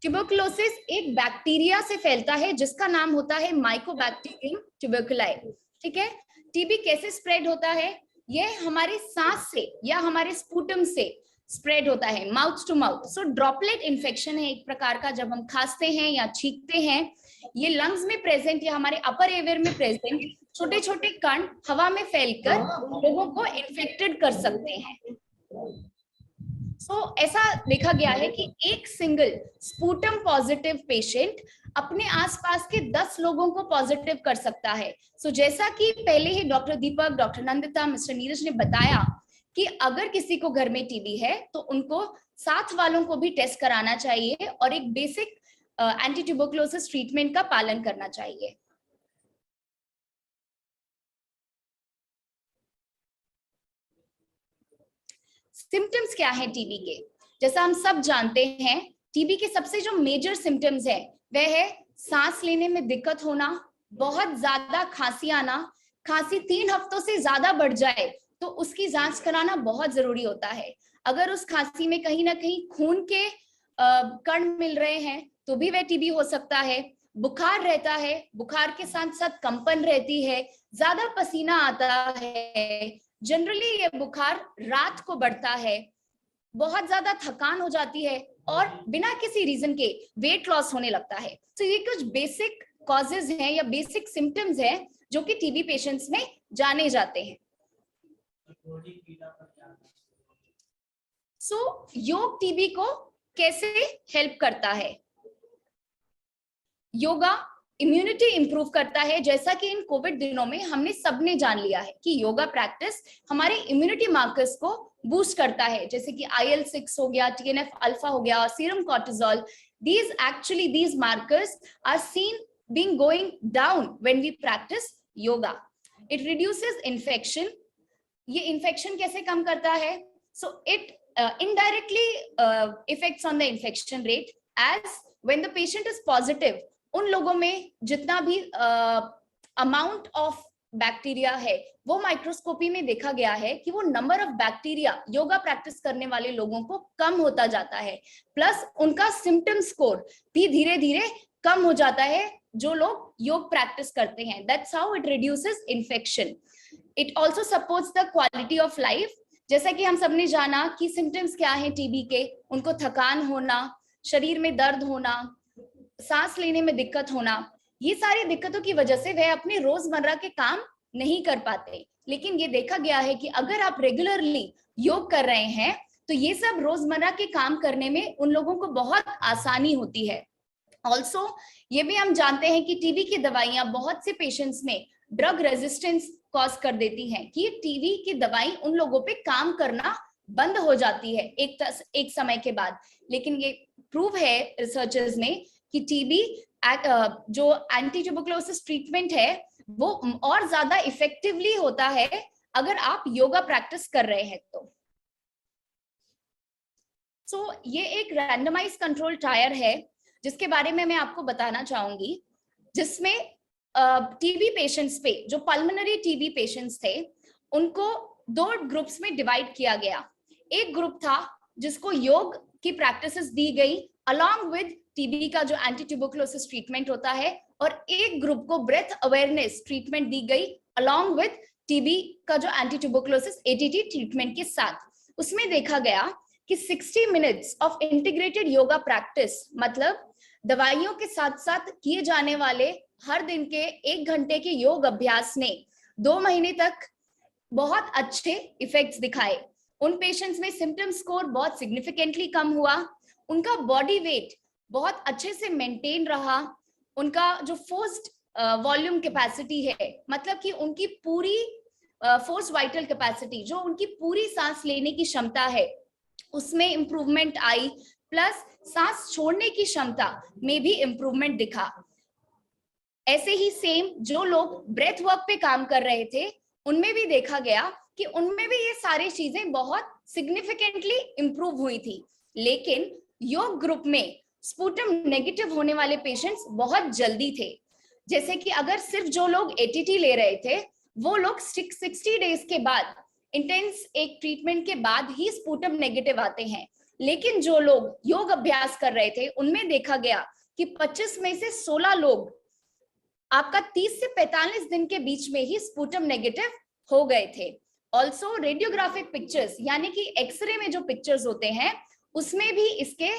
ट्यूबरकुलोसिस एक बैक्टीरिया से फैलता है जिसका नाम होता है माइकोबैक्टीरियम ट्यूबरकुलाई। ठीक है, टीबी कैसे स्प्रेड होता है? ये हमारे सांस से या हमारे स्पूटम से स्प्रेड होता है, mouth to mouth. So droplet infection है एक प्रकार का। जब हम खांसते हैं या छींकते हैं, ये लंग्स में प्रेजेंट या हमारे अपर एयर में प्रेजेंट छोटे छोटे कण हवा में फैलकर लोगों को इन्फेक्टेड कर सकते हैं। ऐसा देखा गया है कि एक सिंगल स्पूटम पॉजिटिव पेशेंट अपने आसपास के 10 लोगों को पॉजिटिव कर सकता है। जैसा कि पहले ही डॉक्टर दीपक, डॉक्टर नंदिता, मिस्टर नीरज ने बताया कि अगर किसी को घर में टीबी है तो उनको साथ वालों को भी टेस्ट कराना चाहिए और एक बेसिक एंटी ट्यूबरकुलोसिस ट्रीटमेंट का पालन करना चाहिए। सिम्टम्स क्या है टीबी के? जैसा हम सब जानते हैं, टीबी के सबसे जो मेजर सिम्टम्स है वह है सांस लेने में दिक्कत होना, बहुत ज्यादा खांसी आना। खांसी 3 हफ्तों से ज्यादा बढ़ जाए तो उसकी जांच कराना बहुत जरूरी होता है। अगर उस खांसी में कहीं ना कहीं खून के कण मिल रहे हैं तो भी वह टीबी हो सकता है। बुखार रहता है, बुखार के साथ साथ कंपन रहती है, ज्यादा पसीना आता है, जनरली ये बुखार रात को बढ़ता है, बहुत ज्यादा थकान हो जाती है और बिना किसी रीजन के वेट लॉस होने लगता है। तो ये कुछ बेसिक कॉजेज हैं या बेसिक सिम्टम्स हैं जो कि टीबी पेशेंट्स में जाने जाते हैं। योग टीबी को कैसे हेल्प करता है? योगा इम्यूनिटी इंप्रूव करता है। जैसा कि इन कोविड दिनों में हमने सबने जान लिया है कि योगा प्रैक्टिस हमारे इम्यूनिटी मार्कर्स को बूस्ट करता है, जैसे कि IL-6 हो गया, TNF अल्फा हो गया, serum cortisol. these markers are seen being going down when we practice yoga. It reduces infection. ये infection कैसे कम करता है? So it indirectly affects on the infection rate, as when the patient is positive, उन लोगों में जितना भी amount of bacteria है वो माइक्रोस्कोपी में देखा गया है कि वो number of bacteria yoga practice करने वाले लोगों को कम होता जाता है, प्लस उनका सिम्टम स्कोर भी धीरे धीरे कम हो जाता है जो लोग योग प्रैक्टिस करते हैं। That's how it reduces infection. It also supports the quality of life. जैसा कि हम सबने जाना कि सिम्टम्स क्या है टीबी के, उनको थकान होना, शरीर में दर्द होना, सांस लेने में दिक्कत होना, ये सारी दिक्कतों की वजह से वह अपने रोजमर्रा के काम नहीं कर पाते। लेकिन ये देखा गया है कि अगर आप रेगुलरली योग कर रहे हैं तो ये सब रोजमर्रा के काम करने में उन लोगों को बहुत आसानी होती है। ऑल्सो ये भी हम जानते हैं कि टीबी की दवाइयां बहुत से पेशेंट्स में ड्रग रेजिस्टेंस कॉज कर देती हैं कि टीबी की दवाई उन लोगों पे काम करना बंद हो जाती है एक समय के बाद। लेकिन ये प्रूव है रिसर्चर्स में कि टीबी जो एंटी ट्यूबरकुलोसिस ट्रीटमेंट है वो और ज्यादा इफेक्टिवली होता है अगर आप योगा प्रैक्टिस कर रहे हैं तो। ये एक रैंडमाइज कंट्रोल ट्रायल है जिसके बारे में मैं आपको बताना चाहूंगी, जिसमें टीबी पेशेंट्स पे, जो पल्मोनरी टीबी पेशेंट्स थे, उनको 2 ग्रुप्स में डिवाइड किया गया। एक ग्रुप था जिसको योग की प्रैक्टिसेस दी गई अलॉन्ग विद टीबी का जो एंटी ट्यूबरकुलोसिस ट्रीटमेंट होता है, और एक ग्रुप को ब्रेथ अवेयरनेस ट्रीटमेंट दी गई अलॉन्ग विद टीबी का जो एंटी ट्यूबरकुलोसिस ATT ट्रीटमेंट के साथ। उसमें देखा गया कि 60 minutes of integrated yoga practice, मतलब दवाइयों के साथ साथ किए जाने वाले हर दिन के 1 घंटे के योग अभ्यास ने 2 महीने तक बहुत अच्छे इफेक्ट्स दिखाए। उन पेशेंट्स में सिम्टम स्कोर बहुत सिग्निफिकेंटली कम हुआ, उनका बॉडी वेट बहुत अच्छे से मेंटेन रहा, उनका जो फोर्स्ड वॉल्यूम कैपेसिटी है, मतलब कि उनकी पूरी फोर्स वाइटल कैपेसिटी, जो उनकी पूरी सांस लेने की क्षमता है, उसमें इंप्रूवमेंट आई, प्लस सांस छोड़ने की क्षमता में भी इंप्रूवमेंट दिखा। ऐसे ही सेम जो लोग ब्रेथ वर्क पे काम कर रहे थे उनमें भी देखा गया कि उनमें भी ये सारी चीजें बहुत सिग्निफिकेंटली इंप्रूव हुई थी। लेकिन योग ग्रुप में स्पूटम नेगेटिव होने वाले पेशेंट्स बहुत जल्दी थे। जैसे कि अगर सिर्फ जो लोग ATT ले रहे थे वो लोग 60 डेज के बाद, इंटेंस एक ट्रीटमेंट के बाद ही स्पूटम नेगेटिव आते हैं। लेकिन जो लोग योग अभ्यास कर रहे थे उनमें देखा गया कि 25 में से 16 लोग आपका 30 से 45 दिन के बीच में ही स्पूटम नेगेटिव हो गए थे। ऑल्सो रेडियोग्राफिक पिक्चर्स, यानी कि एक्सरे में जो पिक्चर्स होते हैं उसमें भी इसके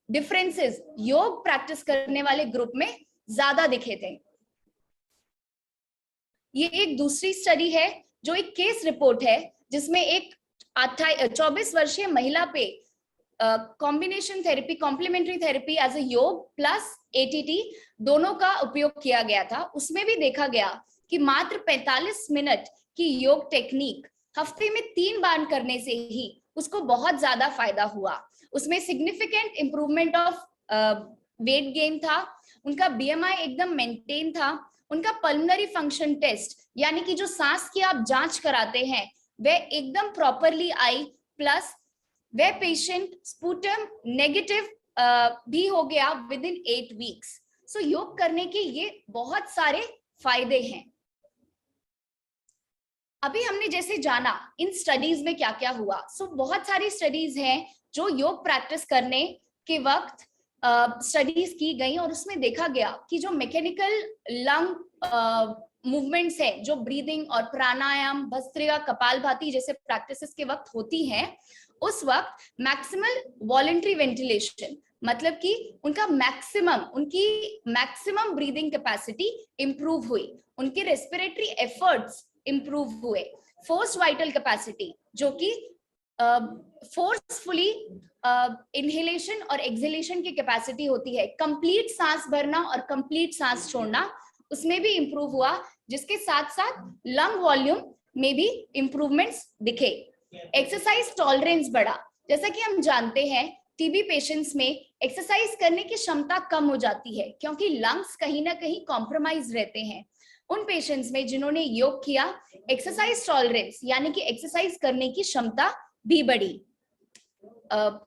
डिफरेंसेस योग प्रैक्टिस करने वाले ग्रुप में ज्यादा दिखे थे। ये एक दूसरी स्टडी है जो एक केस रिपोर्ट है जिसमें एक 24 वर्षीय महिला पे combination therapy, complementary therapy as a yoga plus ATT दोनों का उपयोग किया गया था। उसमें भी देखा गया कि मात्र 45 मिनट की योग टेक्निक हफ्ते में 3 बार करने से ही उसको बहुत ज्यादा फायदा हुआ। उसमें significant improvement of weight gain था, उनका BMI एकदम मेंटेन था, उनका पल्मोनरी फंक्शन टेस्ट यानी कि जो सांस की आप जांच कराते हैं वह एकदम प्रॉपरली आई, प्लस वह पेशेंट स्पूटम नेगेटिव भी हो गया विद इन 8 वीक्स। सो योग करने के ये बहुत सारे फायदे हैं। अभी हमने जैसे जाना इन स्टडीज में क्या क्या हुआ, सो बहुत सारी स्टडीज हैं जो योग प्रैक्टिस करने के वक्त स्टडीज की गई और उसमें देखा गया कि जो मैकेनिकल लंग मूवमेंट्स हैं, जो ब्रीदिंग और प्राणायाम, भस्त्रिका, कपालभाति जैसे प्रैक्टिसेस के वक्त होती हैं, उस वक्त मैक्सिमल वॉलंटरी वेंटिलेशन, मतलब कि उनकी मैक्सिमम ब्रीदिंग कैपेसिटी इंप्रूव हुई, उनके रेस्पिरेटरी एफर्ट्स इंप्रूव हुए, फोर्स्ड वाइटल कैपेसिटी जो कि फोर्सफुली इनहेलेशन और एक्सहेलेशन की कैपेसिटी होती है, कंप्लीट सांस भरना और कंप्लीट सांस छोड़ना, उसमें भी इंप्रूव हुआ, जिसके साथ साथ लंग वॉल्यूम में भी इंप्रूवमेंट्स दिखे। एक्सरसाइज टॉलरेंस बढ़ा, जैसा कि हम जानते हैं टीबी पेशेंट्स में एक्सरसाइज करने की क्षमता कम हो जाती है क्योंकि लंग्स कहीं ना कहीं कॉम्प्रोमाइज रहते हैं। उन पेशेंट्स में जिन्होंने योग किया, एक्सरसाइज टॉलरेंस यानी कि एक्सरसाइज करने की क्षमता भी बढ़ी।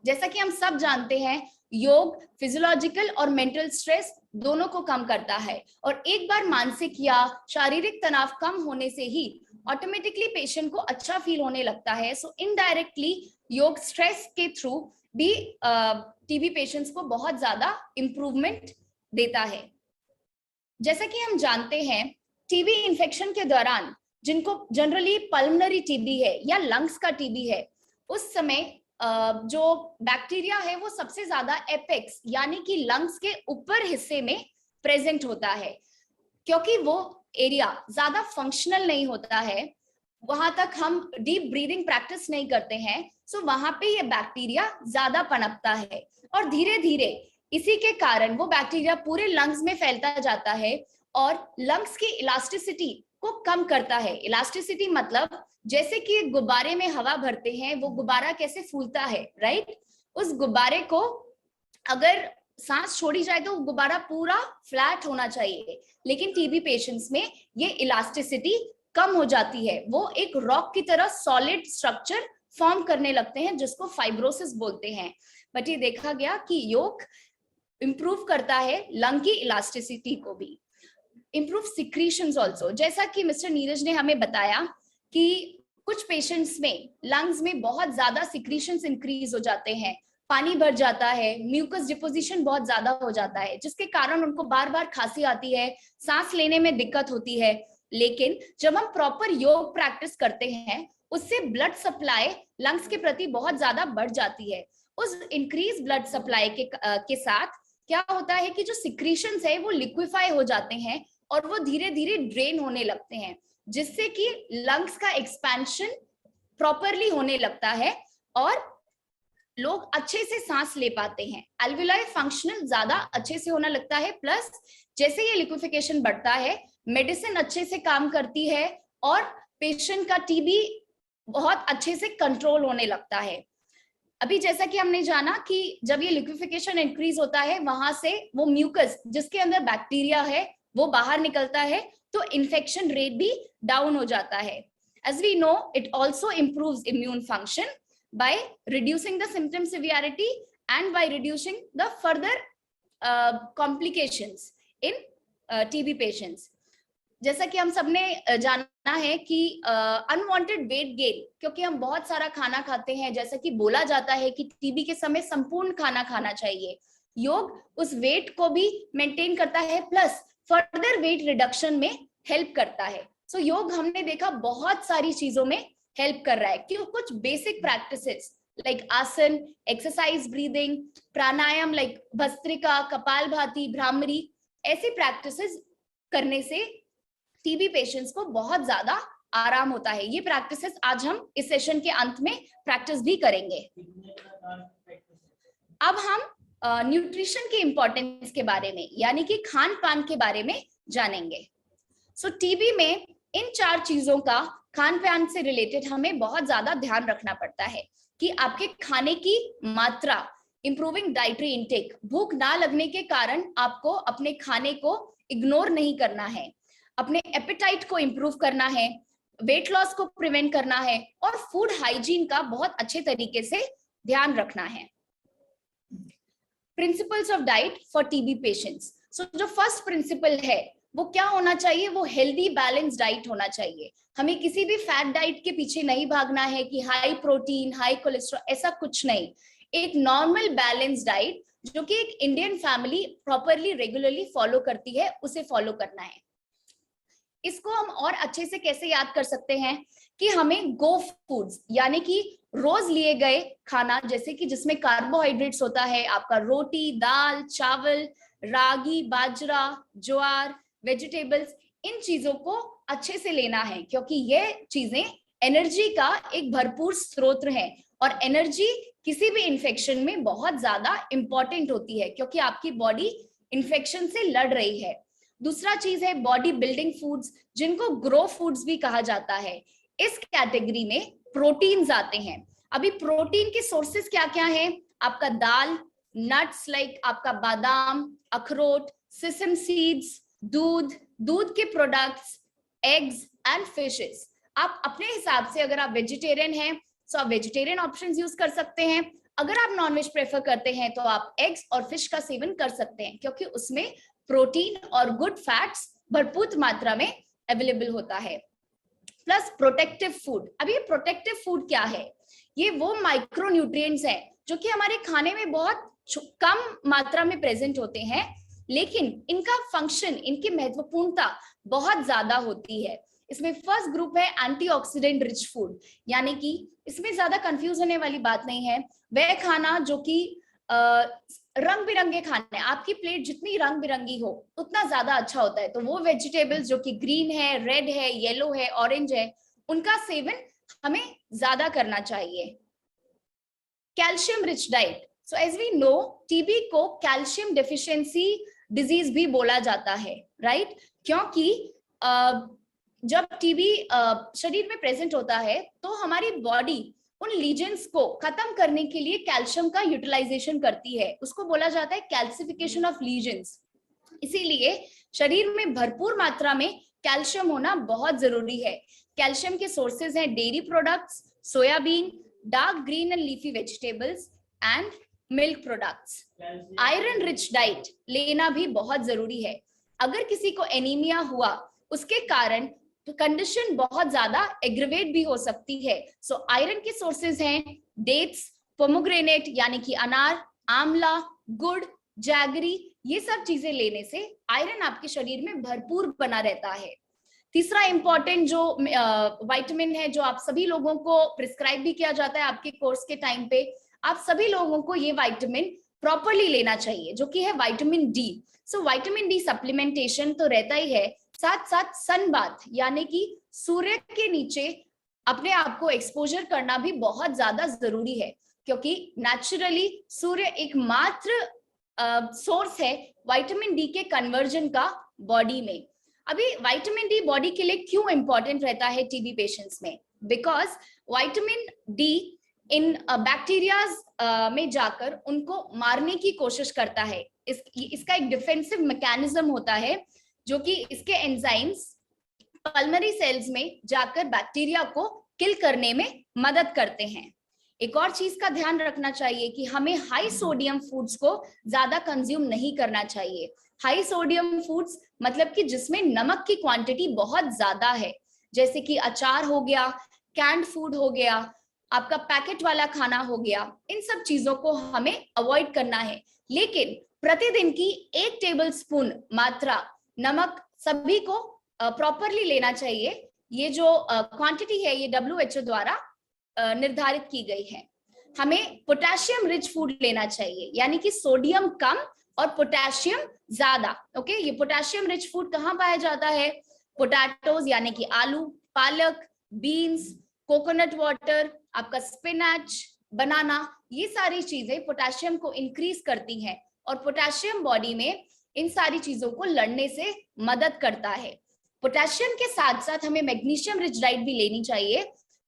जैसा कि हम सब जानते हैं योग फिजियोलॉजिकल और मेंटल स्ट्रेस दोनों को कम करता है और एक बार मानसिक या शारीरिक तनाव कम होने से ही ऑटोमेटिकली पेशेंट को अच्छा फील होने लगता है। सो इनडायरेक्टली योग स्ट्रेस के थ्रू भी टीबी पेशेंट्स को बहुत ज्यादा इंप्रूवमेंट देता है। जैसा कि हम जानते हैं टीबी इन्फेक्शन के दौरान जिनको जनरली पल्मोनरी टीबी है या लंग्स का टीबी है, उस समय जो बैक्टीरिया है वो सबसे ज्यादा एपेक्स यानी कि लंग्स के ऊपर हिस्से में प्रेजेंट होता है, क्योंकि वो एरिया ज्यादा फंक्शनल नहीं होता है, वहां तक हम डीप ब्रीदिंग प्रैक्टिस नहीं करते हैं, सो वहां पे ये बैक्टीरिया ज्यादा पनपता है और धीरे धीरे इसी के कारण वो बैक्टीरिया पूरे लंग्स में फैलता जाता है और लंग्स की इलास्टिसिटी को कम करता है। इलास्टिसिटी मतलब जैसे कि गुब्बारे में हवा भरते हैं, वो गुब्बारा कैसे फूलता है, राइट? उस गुब्बारे को अगर सांस छोड़ी जाए तो गुब्बारा पूरा फ्लैट होना चाहिए, लेकिन टीबी पेशेंट्स में ये इलास्टिसिटी कम हो जाती है, वो एक रॉक की तरह सॉलिड स्ट्रक्चर फॉर्म करने लगते हैं जिसको फाइब्रोसिस बोलते हैं। बट ये देखा गया कि योग इंप्रूव करता है लंग की इलास्टिसिटी को भी, इंप्रूव सिक्रीशंस ऑल्सो। जैसा कि मिस्टर नीरज ने हमें बताया कि कुछ पेशेंट्स में लंग्स में बहुत ज्यादा सिक्रीशंस इंक्रीज हो जाते हैं, पानी भर जाता है, म्यूकस डिपोजिशन बहुत ज्यादा हो जाता है, जिसके कारण उनको बार बार खांसी आती है, सांस लेने में दिक्कत होती है। लेकिन जब हम प्रॉपर योग प्रैक्टिस करते हैं उससे ब्लड सप्लाई लंग्स के प्रति बहुत ज्यादा बढ़ जाती है। उस इंक्रीज ब्लड सप्लाई के साथ क्या होता है कि जो सिक्रीशंस है वो लिक्विफाई हो जाते हैं और वो धीरे धीरे ड्रेन होने लगते हैं, जिससे कि लंग्स का एक्सपेंशन प्रॉपरली होने लगता है और लोग अच्छे से सांस ले पाते हैं। एल्वियोलाई फंक्शनल ज्यादा अच्छे से होने लगता है, प्लस जैसे ये लिक्विफिकेशन बढ़ता है मेडिसिन अच्छे से काम करती है और पेशेंट का टीबी बहुत अच्छे से कंट्रोल होने लगता है। अभी जैसा कि हमने जाना कि जब ये लिक्विफिकेशन इंक्रीज होता है वहां से वो म्यूकस जिसके अंदर बैक्टीरिया है वो बाहर निकलता है, तो इन्फेक्शन रेट भी डाउन हो जाता है। As we know, it also improves immune function by reducing the symptom severity and by reducing the further complications in TB patients. जैसा कि हम सबने जाना है कि अनवांटेड वेट गेन, क्योंकि हम बहुत सारा खाना खाते हैं, जैसा कि बोला जाता है कि टीबी के समय संपूर्ण खाना खाना चाहिए, योग उस वेट को भी मेंटेन करता है प्लस फर्दर वेट रिडक्शन में हेल्प करता है। सो योग हमने देखा बहुत सारी चीजों में हेल्प कर रहा है, क्यों कुछ बेसिक प्रैक्टिसेस लाइक आसन, एक्सरसाइज ब्रीदिंग, प्राणायाम लाइक भस्त्रिका, कपालभाति, भ्रामरी, ऐसी प्रैक्टिसेस करने से टीबी पेशेंट्स को बहुत ज्यादा आराम होता है। ये प्रैक्टिसेस आज हम इस सेशन के अंत में प्रैक्टिस भी करेंगे। अब हम न्यूट्रिशन के इंपॉर्टेंस के बारे में यानी कि खान पान के बारे में जानेंगे। सो टीबी में इन 4 चीजों का खान पान से रिलेटेड हमें बहुत ज्यादा ध्यान रखना पड़ता है कि आपके खाने की मात्रा, इंप्रूविंग डाइटरी इंटेक, भूख ना लगने के कारण आपको अपने खाने को इग्नोर नहीं करना है, अपने एपेटाइट को इंप्रूव करना है, वेट लॉस को प्रिवेंट करना है और फूड हाइजीन का बहुत अच्छे तरीके से ध्यान रखना है। Principles of diet for TB patients. So जो फर्स्ट प्रिंसिपल है वो क्या होना चाहिए, वो हेल्दी बैलेंस डाइट होना चाहिए। हमें किसी भी फैट डाइट के पीछे नहीं भागना है कि हाई प्रोटीन हाई कोलेस्ट्रॉल, ऐसा कुछ नहीं। एक नॉर्मल बैलेंस डाइट जो कि एक Indian family properly regularly follow करती है, उसे फॉलो करना है। इसको हम और अच्छे से कैसे याद कर सकते हैं कि हमें गो फूड्स यानी कि रोज लिए गए खाना, जैसे कि जिसमें कार्बोहाइड्रेट्स होता है, आपका रोटी, दाल, चावल, रागी, बाजरा, ज्वार, वेजिटेबल्स, इन चीजों को अच्छे से लेना है, क्योंकि ये चीजें एनर्जी का एक भरपूर स्रोत है। और एनर्जी किसी भी इन्फेक्शन में बहुत ज्यादा इंपॉर्टेंट होती है, क्योंकि आपकी बॉडी इन्फेक्शन से लड़ रही है। दूसरा चीज है बॉडी बिल्डिंग फूड्स, जिनको ग्रो फूड्स भी कहा जाता है। इस कैटेगरी में प्रोटीन्स आते हैं। अभी प्रोटीन के सोर्सेस क्या क्या हैं? आपका दाल, नट्स लाइक आपका बादाम, अखरोट, सेसम सीड्स, दूध के प्रोडक्ट्स, एग्स एंड फिशेस। आप अपने हिसाब से, अगर आप वेजिटेरियन हैं तो आप वेजिटेरियन ऑप्शंस यूज कर सकते हैं। अगर आप नॉनवेज प्रेफर करते हैं तो आप एग्स और फिश का सेवन कर सकते हैं, क्योंकि उसमें प्रोटीन और गुड फैट्स भरपूर मात्रा में अवेलेबल होता है। Plus protective food. अब ये प्रोटेक्टिव फूड क्या है? ये वो माइक्रो न्यूट्रिएंट्स हैं जो कि हमारे खाने में बहुत कम मात्रा में प्रेजेंट होते हैं, लेकिन इनका फंक्शन, इनकी महत्वपूर्णता बहुत ज्यादा होती है। इसमें फर्स्ट ग्रुप है एंटीऑक्सीडेंट रिच फूड, यानी कि इसमें ज्यादा कंफ्यूज होने वाली बात नहीं है। वह खाना जो कि रंग बिरंगे खाने, आपकी प्लेट जितनी रंग बिरंगी हो उतना ज्यादा अच्छा होता है। तो वो वेजिटेबल्स जो कि ग्रीन है, रेड है, येलो है, ऑरेंज है, उनका सेवन हमें ज्यादा करना चाहिए। Calcium rich diet. So as we know, TB को कैल्शियम डेफिशिएंसी डिजीज भी बोला जाता है, राइट? क्योंकि जब टीबी शरीर में प्रेजेंट होता है तो हमारी बॉडी उन लीजेंस को खत्म करने के लिए कैल्शियम का यूटिलाइजेशन करती है। उसको बोला जाता है कैल्सिफिकेशन ऑफ लीजेंस। इसीलिए शरीर में भरपूर मात्रा में कैल्शियम होना बहुत जरूरी है। कैल्शियम के सोर्सेज हैं dairy products, soybean, dark green and leafy vegetables and milk products. Iron rich diet लेना भी बहुत जरूरी है। अगर किसी को एनीमिया हुआ, उसके कारण तो कंडीशन बहुत ज्यादा एग्रीवेट भी हो सकती है। सो आयरन के सोर्सेज हैं डेट्स, पोमोग्रेनेट यानी कि अनार, आंवला, गुड़, जैगरी, ये सब चीजें लेने से आयरन आपके शरीर में भरपूर बना रहता है। तीसरा इंपॉर्टेंट जो विटामिन है, जो आप सभी लोगों को प्रिस्क्राइब भी किया जाता है आपके कोर्स के टाइम पे, आप सभी लोगों को ये विटामिन प्रॉपरली लेना चाहिए, जो कि है vitamin D. So vitamin D supplementation तो रहता ही है, साथ साथ सन बाथ यानी कि सूर्य के नीचे अपने आप को एक्सपोजर करना भी बहुत ज्यादा जरूरी है, क्योंकि नेचुरली सूर्य एकमात्र सोर्स है विटामिन डी के कन्वर्जन का बॉडी में। अभी विटामिन डी बॉडी के लिए क्यों इंपॉर्टेंट रहता है टीबी पेशेंट्स में? Because vitamin D in bacterias में जाकर उनको मारने की कोशिश करता है। इसका एक डिफेंसिव मैकेनिज्म होता है, जो कि इसके एंजाइम्स पल्मरी सेल्स में जाकर बैक्टीरिया को किल करने में मदद करते हैं। एक और चीज का ध्यान रखना चाहिए कि हमें हाई सोडियम फूड्स को ज्यादा कंज्यूम नहीं करना चाहिए। हाई सोडियम फूड्स मतलब कि जिसमें नमक की क्वांटिटी बहुत ज्यादा है, जैसे कि अचार हो गया, कैंड फूड हो गया, आपका पैकेट वाला खाना हो गया, इन सब चीजों को हमें अवॉइड करना है। लेकिन प्रतिदिन की 1 टेबल स्पून मात्रा नमक सभी को प्रॉपरली लेना चाहिए। ये जो क्वांटिटी है ये WHO द्वारा निर्धारित की गई है। हमें पोटेशियम रिच फूड लेना चाहिए, यानी कि सोडियम कम और पोटेशियम ज्यादा। ओके, ये पोटेशियम रिच फूड कहाँ पाया जाता है? पोटैटोज यानी कि आलू, पालक, बीन्स, कोकोनट वाटर, आपका स्पिनच, बनाना, ये सारी चीजें पोटेशियम को इंक्रीज करती हैं और पोटेशियम बॉडी में इन सारी चीजों को लड़ने से मदद करता है। पोटेशियम के साथ साथ हमें मैग्नीशियम रिच डाइट भी लेनी चाहिए,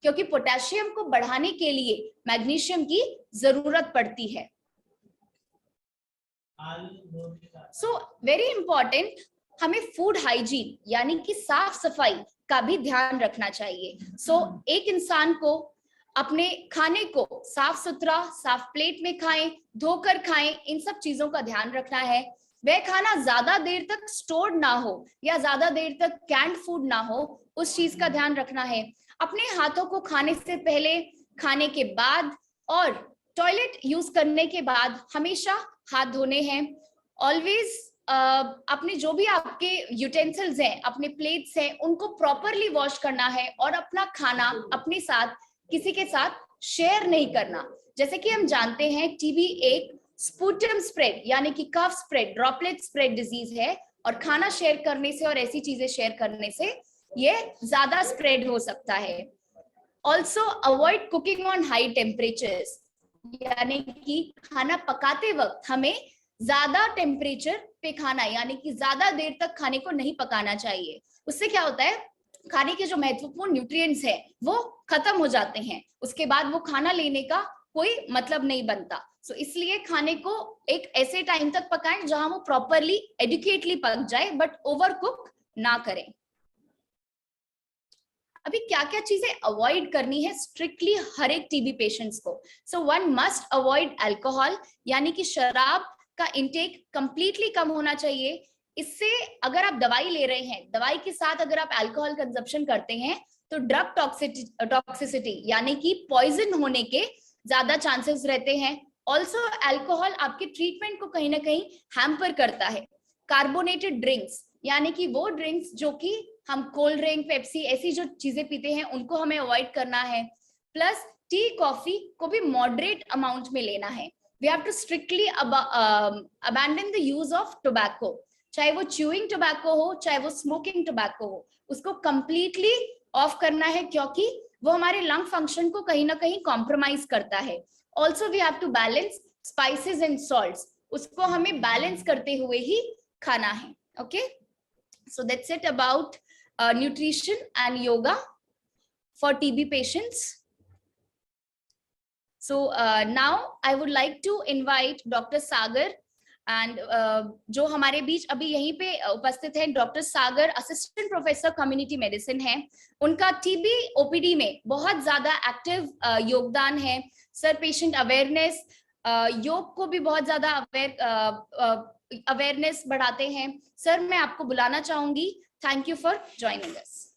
क्योंकि पोटेशियम को बढ़ाने के लिए मैग्नीशियम की जरूरत पड़ती है। सो वेरी इंपॉर्टेंट, हमें फूड हाइजीन यानी कि साफ सफाई का भी ध्यान रखना चाहिए। एक इंसान को अपने खाने को साफ सुथरा, साफ प्लेट में खाएं, धोकर खाएं, इन सब चीजों का ध्यान रखना है। वह खाना ज्यादा देर तक स्टोर्ड ना हो या ज्यादा देर तक कैंड फूड ना हो, उस चीज का ध्यान रखना है। अपने हाथों को खाने से पहले, खाने के बाद और टॉयलेट यूज करने के बाद हमेशा हाथ धोने हैं। ऑलवेज अपने जो भी आपके यूटेंसिल्स हैं, अपने प्लेट्स हैं, उनको प्रॉपरली वॉश करना है और अपना खाना अपने साथ किसी के साथ शेयर नहीं करना। जैसे कि हम जानते हैं टीबी एक स्पूटम स्प्रेड यानी कि कफ स्प्रेड, ड्रॉपलेट स्प्रेड डिजीज है और खाना शेयर करने से और ऐसी चीजें शेयर करने से ये ज्यादा स्प्रेड हो सकता है। Also avoid cooking on high temperatures, यानी कि खाना पकाते वक्त हमें ज्यादा टेम्परेचर पे खाना यानी कि ज्यादा देर तक खाने को नहीं पकाना चाहिए। उससे क्या होता है, खाने के जो महत्वपूर्ण न्यूट्रिएंट्स है वो खत्म हो जाते हैं, उसके बाद वो खाना लेने का कोई मतलब नहीं बनता। सो इसलिए खाने को एक ऐसे टाइम तक पकाएं जहां वो प्रॉपरली एडुकेटली पक जाए, बट ओवर कुक ना करें। अभी क्या क्या चीजें अवॉइड करनी है स्ट्रिक्टली हर एक टीबी पेशेंट्स को। So one must avoid alcohol, यानी कि शराब का इंटेक कंप्लीटली कम होना चाहिए। इससे अगर आप दवाई ले रहे हैं, दवाई के साथ अगर आप अल्कोहल कंजप्शन करते हैं तो ड्रग टॉक्सिसिटी यानी कि पॉइजन होने के ज्यादा चांसेस रहते हैं। ऑल्सो अल्कोहल आपके ट्रीटमेंट को कहीं ना कहीं हैम्पर करता है। कार्बोनेटेड ड्रिंक्स यानी कि वो ड्रिंक्स जो कि हम कोल्ड ड्रिंक, पेप्सी ऐसी जो चीजें पीते हैं उनको हमें अवॉइड करना है। प्लस टी, कॉफी को भी मॉडरेट अमाउंट में लेना है। We have to strictly abandon the use of tobacco, चाहे वो च्यूइंग टोबैको हो चाहे वो स्मोकिंग टोबैको हो, उसको कंप्लीटली ऑफ करना है क्योंकि वो हमारे लंग फंक्शन को कहीं ना कहीं कॉम्प्रोमाइज करता है। Also we have to balance spices and salts, उसको हमें बैलेंस करते हुए ही खाना है। Okay, so that's it about nutrition and yoga for TB patients. So now I would like to invite Dr. Sagar and जो हमारे बीच अभी यहीं पे उपस्थित हैं, डॉक्टर सागर असिस्टेंट प्रोफेसर कम्युनिटी मेडिसिन हैं। उनका टीबी ओपीडी में बहुत ज्यादा एक्टिव योगदान है। सर पेशेंट अवेयरनेस, योग को भी बहुत ज्यादा अवेयरनेस बढ़ाते हैं। सर मैं आपको बुलाना चाहूंगी। Thank you for joining us.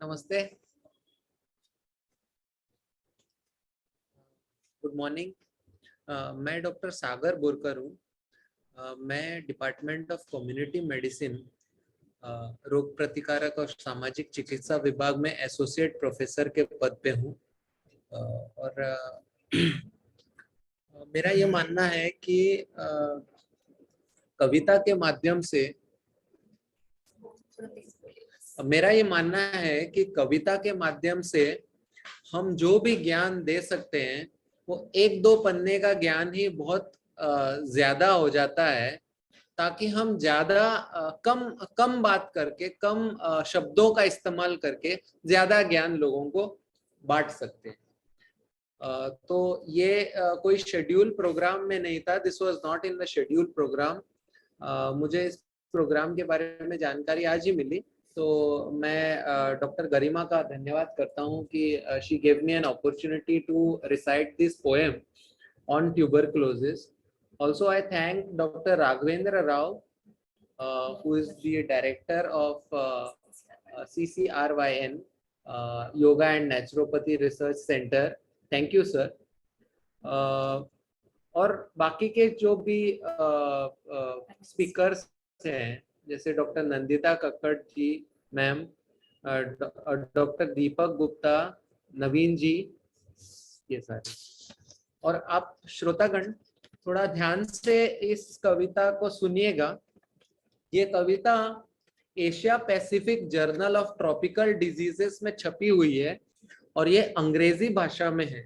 नमस्ते, गुड मॉर्निंग। मैं डॉक्टर सागर बोरकर हूँ। मैं डिपार्टमेंट ऑफ कम्युनिटी मेडिसिन, रोग प्रतिकारक और सामाजिक चिकित्सा विभाग में एसोसिएट प्रोफेसर के पद पे हूँ। और मेरा ये मानना है कि कविता के माध्यम से हम जो भी ज्ञान दे सकते हैं वो एक दो पन्ने का ज्ञान ही बहुत ज्यादा हो जाता है, ताकि हम ज्यादा कम बात करके, कम शब्दों का इस्तेमाल करके ज्यादा ज्ञान लोगों को बांट सकते हैं। तो ये कोई शेड्यूल प्रोग्राम में नहीं था, this was not in the schedule programme. मुझे इस प्रोग्राम के बारे में जानकारी आज ही मिली, तो मैं डॉक्टर गरिमा का धन्यवाद करता हूँ कि she gave me an opportunity to recite this poem on tuberculosis. Also, I thank Dr. Raghavendra Rao, who is the director of CCRYN, Yoga and Naturopathy Research Center. Thank you, sir. और बाकी के जो भी speakers हैं, जैसे doctor Nandita Kakkar ji ma'am, doctor Deepak Gupta, नवीन जी, ये सारे, और आप श्रोतागण थोड़ा ध्यान से इस कविता को सुनिएगा। ये कविता Asia Pacific journal of tropical diseases में छपी हुई है और ये अंग्रेजी भाषा में है।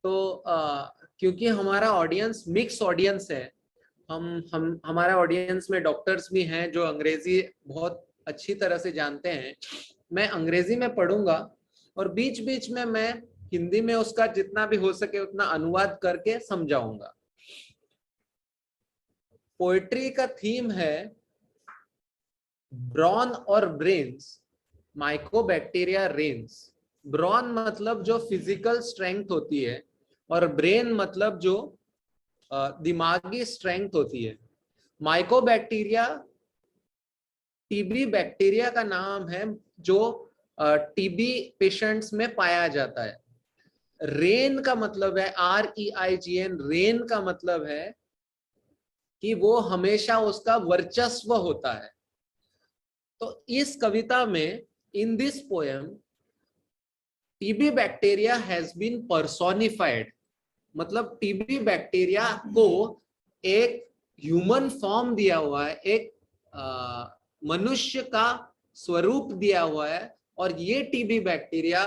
तो क्योंकि हमारा ऑडियंस मिक्स ऑडियंस है, हमारा ऑडियंस में डॉक्टर्स भी हैं जो अंग्रेजी बहुत अच्छी तरह से जानते हैं। मैं अंग्रेजी में पढ़ूंगा और बीच बीच में मैं हिंदी में उसका जितना भी हो सके उतना अनुवाद करके समझाऊंगा। पोएट्री का थीम है ब्रॉन और ब्रेन्स, माइकोबैक्टीरिया रेन्स। ब्रॉन मतलब जो फिजिकल स्ट्रेंथ होती है, और ब्रेन मतलब जो दिमागी स्ट्रेंथ होती है। माइकोबैक्टीरिया टीबी बैक्टीरिया का नाम है जो टीबी पेशेंट्स में पाया जाता है। रेन का मतलब है REIGN, रेन का मतलब है कि वो हमेशा उसका वर्चस्व होता है। तो इस कविता में, in this poem, TB bacteria has been personified, मतलब टीबी बैक्टीरिया को एक ह्यूमन फॉर्म दिया हुआ है, एक मनुष्य का स्वरूप दिया हुआ है, और ये टीबी बैक्टीरिया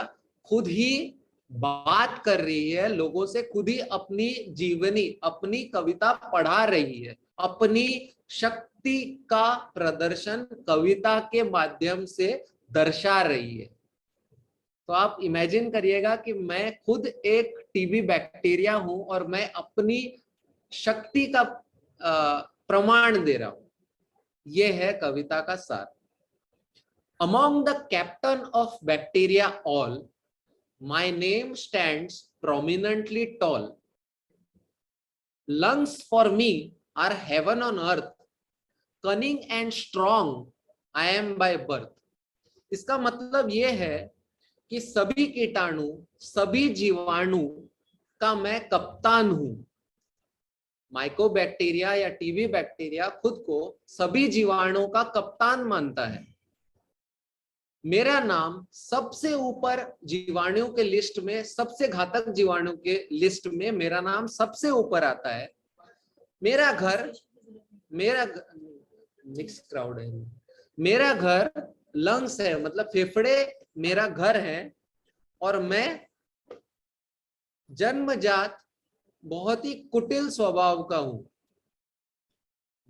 खुद ही बात कर रही है लोगों से, खुद ही अपनी जीवनी, अपनी कविता पढ़ा रही है, अपनी शक्ति का प्रदर्शन कविता के माध्यम से दर्शा रही है। तो आप इमेजिन करिएगा कि मैं खुद एक टीबी बैक्टीरिया हूं और मैं अपनी शक्ति का प्रमाण दे रहा हूं। यह है कविता का सार। Among the captain of bacteria all, my name stands prominently tall. Lungs for me are heaven on earth. Cunning and strong I am by birth. इसका मतलब यह है कि सभी कीटाणु, सभी जीवाणु का मैं कप्तान हूं। माइकोबैक्टीरिया या टीबी बैक्टीरिया खुद को सभी जीवाणुओं का कप्तान मानता है। मेरा नाम सबसे ऊपर जीवाणुओं के लिस्ट में, सबसे घातक जीवाणु के लिस्ट में मेरा नाम सबसे ऊपर आता है। मेरा घर मिक्स क्राउड है। मेरा घर लंग्स है, मतलब फेफड़े मेरा घर है, और मैं जन्मजात बहुत ही कुटिल स्वभाव का हूं।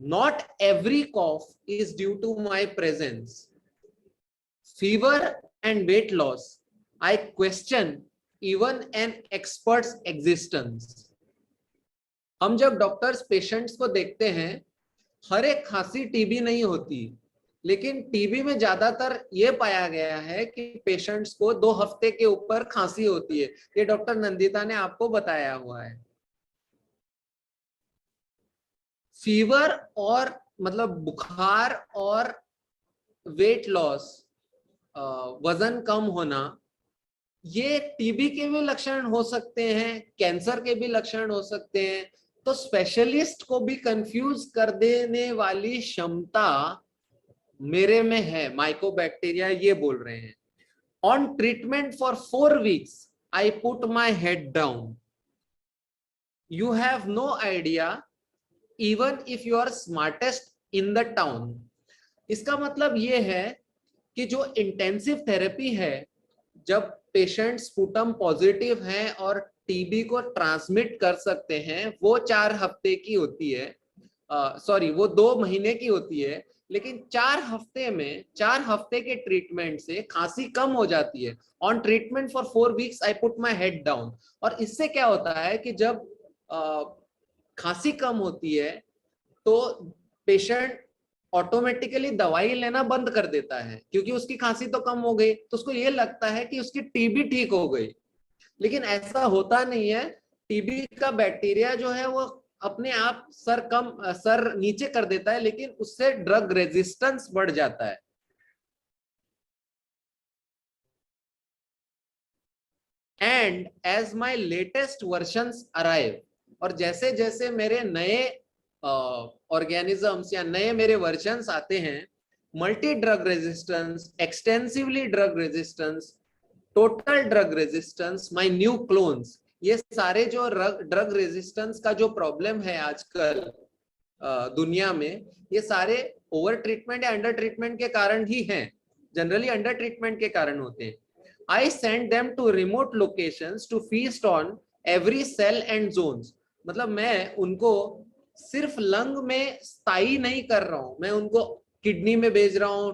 Not every cough is due to my presence. Fever and weight loss, I question even an expert's existence. हम जब डॉक्टर्स पेशेंट्स को देखते हैं, हर एक खांसी टीबी नहीं होती, लेकिन टीबी में ज्यादातर ये पाया गया है कि पेशेंट्स को 2 हफ्ते के ऊपर खांसी होती है। ये डॉक्टर नंदिता ने आपको बताया हुआ है। फीवर और मतलब बुखार और वेट लॉस, वजन कम होना, ये टीबी के भी लक्षण हो सकते हैं, कैंसर के भी लक्षण हो सकते हैं। तो स्पेशलिस्ट को भी कंफ्यूज कर देने वाली क्षमता मेरे में है, माइकोबैक्टीरिया ये बोल रहे हैं। On treatment for 4 weeks I put my head down, you have no idea even if you are smartest in the town. इसका मतलब ये है कि जो इंटेंसिव थेरेपी है, जब पेशेंट स्पुटम पॉजिटिव हैं और टीबी को ट्रांसमिट कर सकते हैं, वो 4 हफ्ते की होती है, वो 2 महीने की होती है, लेकिन 4 हफ्ते के ट्रीटमेंट से खांसी कम हो जाती है। On treatment for 4 weeks I put my head down. और इससे क्या होता है कि जब खांसी कम होती है तो पेशेंट ऑटोमेटिकली दवाई लेना बंद कर देता है, क्योंकि उसकी खांसी तो कम हो गई, तो उसको ये लगता है कि उसकी टीबी ठीक हो गई। लेकिन ऐसा होता नहीं है। टीबी का बैक्टीरिया जो है वो अपने आप सर नीचे कर देता है, लेकिन उससे ड्रग रेजिस्टेंस बढ़ जाता है। And as my latest versions arrive, और जैसे जैसे मेरे नए ऑर्गेनिजम्स या नए मेरे वर्जन्स आते हैं, multi drug resistance, extensively drug resistance, total drug resistance, my new clones, ये सारे जो ड्रग रेजिस्टेंस का जो प्रॉब्लम है आजकल दुनिया में, ये सारे ओवर ट्रीटमेंट या अंडर ट्रीटमेंट के कारण ही हैं। जनरली अंडर ट्रीटमेंट के कारण होते हैं। I send them to remote locations to feast on every cell and zones, मतलब मैं उनको सिर्फ लंग में स्थायी नहीं कर रहा हूं, मैं उनको किडनी में भेज रहा हूँ,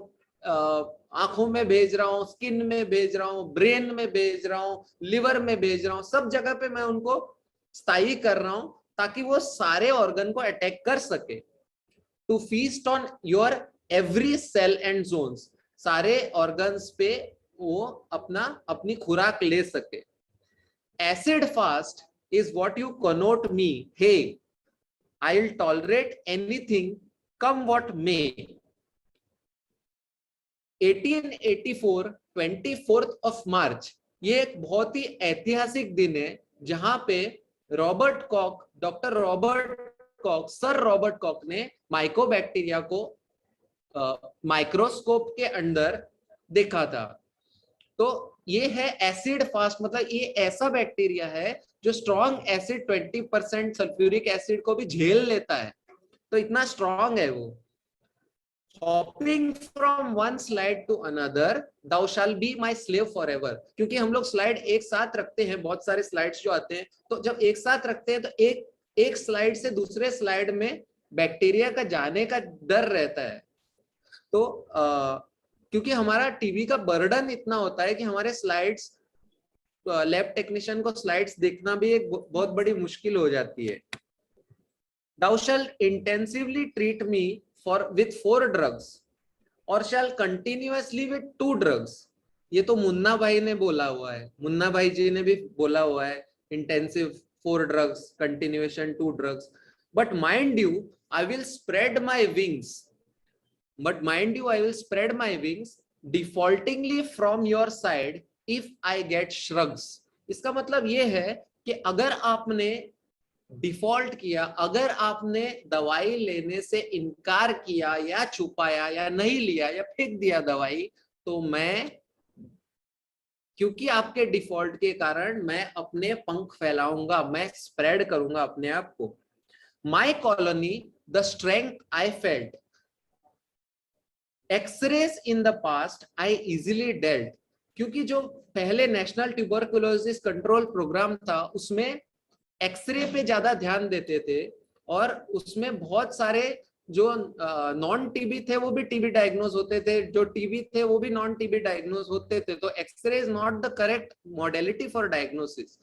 आंखों में भेज रहा हूँ, स्किन में भेज रहा हूँ, ब्रेन में भेज रहा हूँ, लिवर में भेज रहा हूँ, सब जगह पे मैं उनको स्थायी कर रहा हूँ ताकि वो सारे ऑर्गन को अटैक कर सके। To feast on your every cell and zones, सारे ऑर्गन्स पे वो अपनी खुराक ले सके। Acid fast is what you connote me. Hey, I'll tolerate anything, come what may. 1884 24th of March, ये एक बहुत ही ऐतिहासिक दिन है जहां पे Robert Kock, doctor Robert Kock, sir Robert Kock ने माइकोबैक्टीरिया को माइक्रोस्कोप के अंदर देखा था। तो ये है एसिड फास्ट, मतलब ये ऐसा बैक्टीरिया है जो स्ट्रॉन्ग एसिड 20% सल्फ्यूरिक एसिड को भी झेल लेता है, तो इतना स्ट्रॉन्ग है वो। Hopping from one slide to another, thou shall be my slave forever। क्योंकि हम लोग स्लाइड एक साथ रखते हैं, बहुत सारे स्लाइड्स जो आते हैं, तो जब एक साथ रखते हैं तो एक स्लाइड से दूसरे स्लाइड में बैक्टीरिया का जाने का डर रहता है। तो क्योंकि हमारा टीबी का बर्डन इतना होता है कि हमारे स्लाइड्स, लैब टेक्नीशियन को स्लाइड्स देखना भी एक बहुत बड़ी मुश्किल हो जाती है। Thou shall intensively treat me with 4 drugs or shall continuously with 2 drugs। ये तो मुन्ना भाई ने बोला हुआ है, मुन्ना भाई जी ने भी बोला हुआ है, intensive 4 drugs, continuation 2 drugs। But mind you, I will spread my wings। But mind you, I will spread my wings defaultingly from your side if I get shrugs। इसका मतलब ये है कि अगर आपने डिफॉल्ट किया, अगर आपने दवाई लेने से इनकार किया या छुपाया या नहीं लिया या फेंक दिया दवाई, तो मैं, क्योंकि आपके डिफॉल्ट के कारण मैं अपने पंख फैलाऊंगा, मैं स्प्रेड करूंगा अपने आप को। My colony the strength I felt, x rays in the past I easily dealt. क्योंकि जो पहले नेशनल ट्यूबरकुलोसिस कंट्रोल प्रोग्राम था उसमें एक्सरे पे ज्यादा ध्यान देते थे और उसमें बहुत सारे जो नॉन टीबी थे वो भी टीबी डायग्नोज होते थे, जो टीबी थे वो भी नॉन टीबी डायग्नोज होते थे। तो x ray is not the correct modality for diagnosis.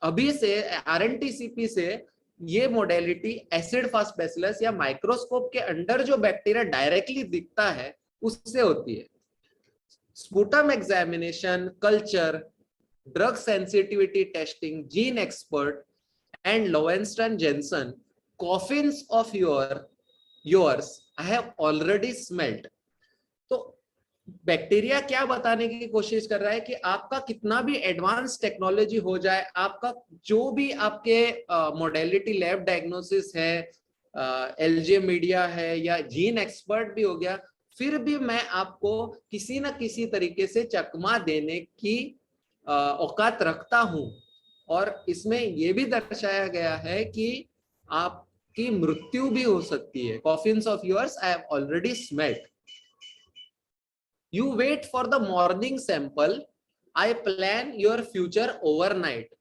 अभी से आरएनटीसीपी से ये मोडेलिटी एसिड फास्ट बैसिलस या माइक्रोस्कोप के अंदर जो बैक्टीरिया डायरेक्टली दिखता है उससे होती है। Sputum examination, culture, drug sensitivity testing, gene expert and Lowenstein Jensen coffins of yours I have already smelt। तो बैक्टीरिया क्या बताने की कोशिश कर रहा है कि आपका कितना भी एडवांस टेक्नोलॉजी हो जाए, आपका जो भी आपके मोडेलिटी लैब डायग्नोसिस है, एलजे मीडिया है या जीन एक्सपर्ट भी हो गया, फिर भी मैं आपको किसी न किसी तरीके से चकमा देने की औकात रखता हूं। और इसमें यह भी दर्शाया गया है कि आपकी मृत्यु भी हो सकती है। Coffins of yours I have already smelt. You wait for the morning sample, I plan your future overnight.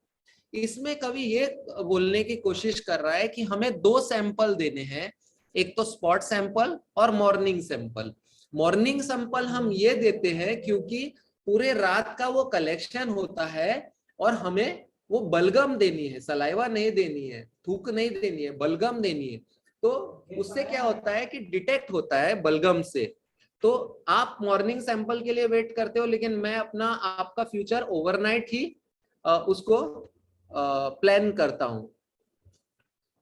इसमें कवि ये बोलने की कोशिश कर रहा है कि हमें 2 सैंपल देने हैं, एक तो स्पॉट सैंपल और मॉर्निंग सैंपल। मॉर्निंग सैंपल हम ये देते हैं क्योंकि पूरे रात का वो कलेक्शन होता है और हमें वो बलगम देनी है, सलाइवा नहीं देनी है, थूक नहीं देनी है, बलगम देनी है। तो उससे क्या होता है कि डिटेक्ट होता है बलगम से। तो आप मॉर्निंग सैंपल के लिए वेट करते हो, लेकिन मैं अपना आपका फ्यूचर ओवरनाइट ही उसको प्लान करता हूं।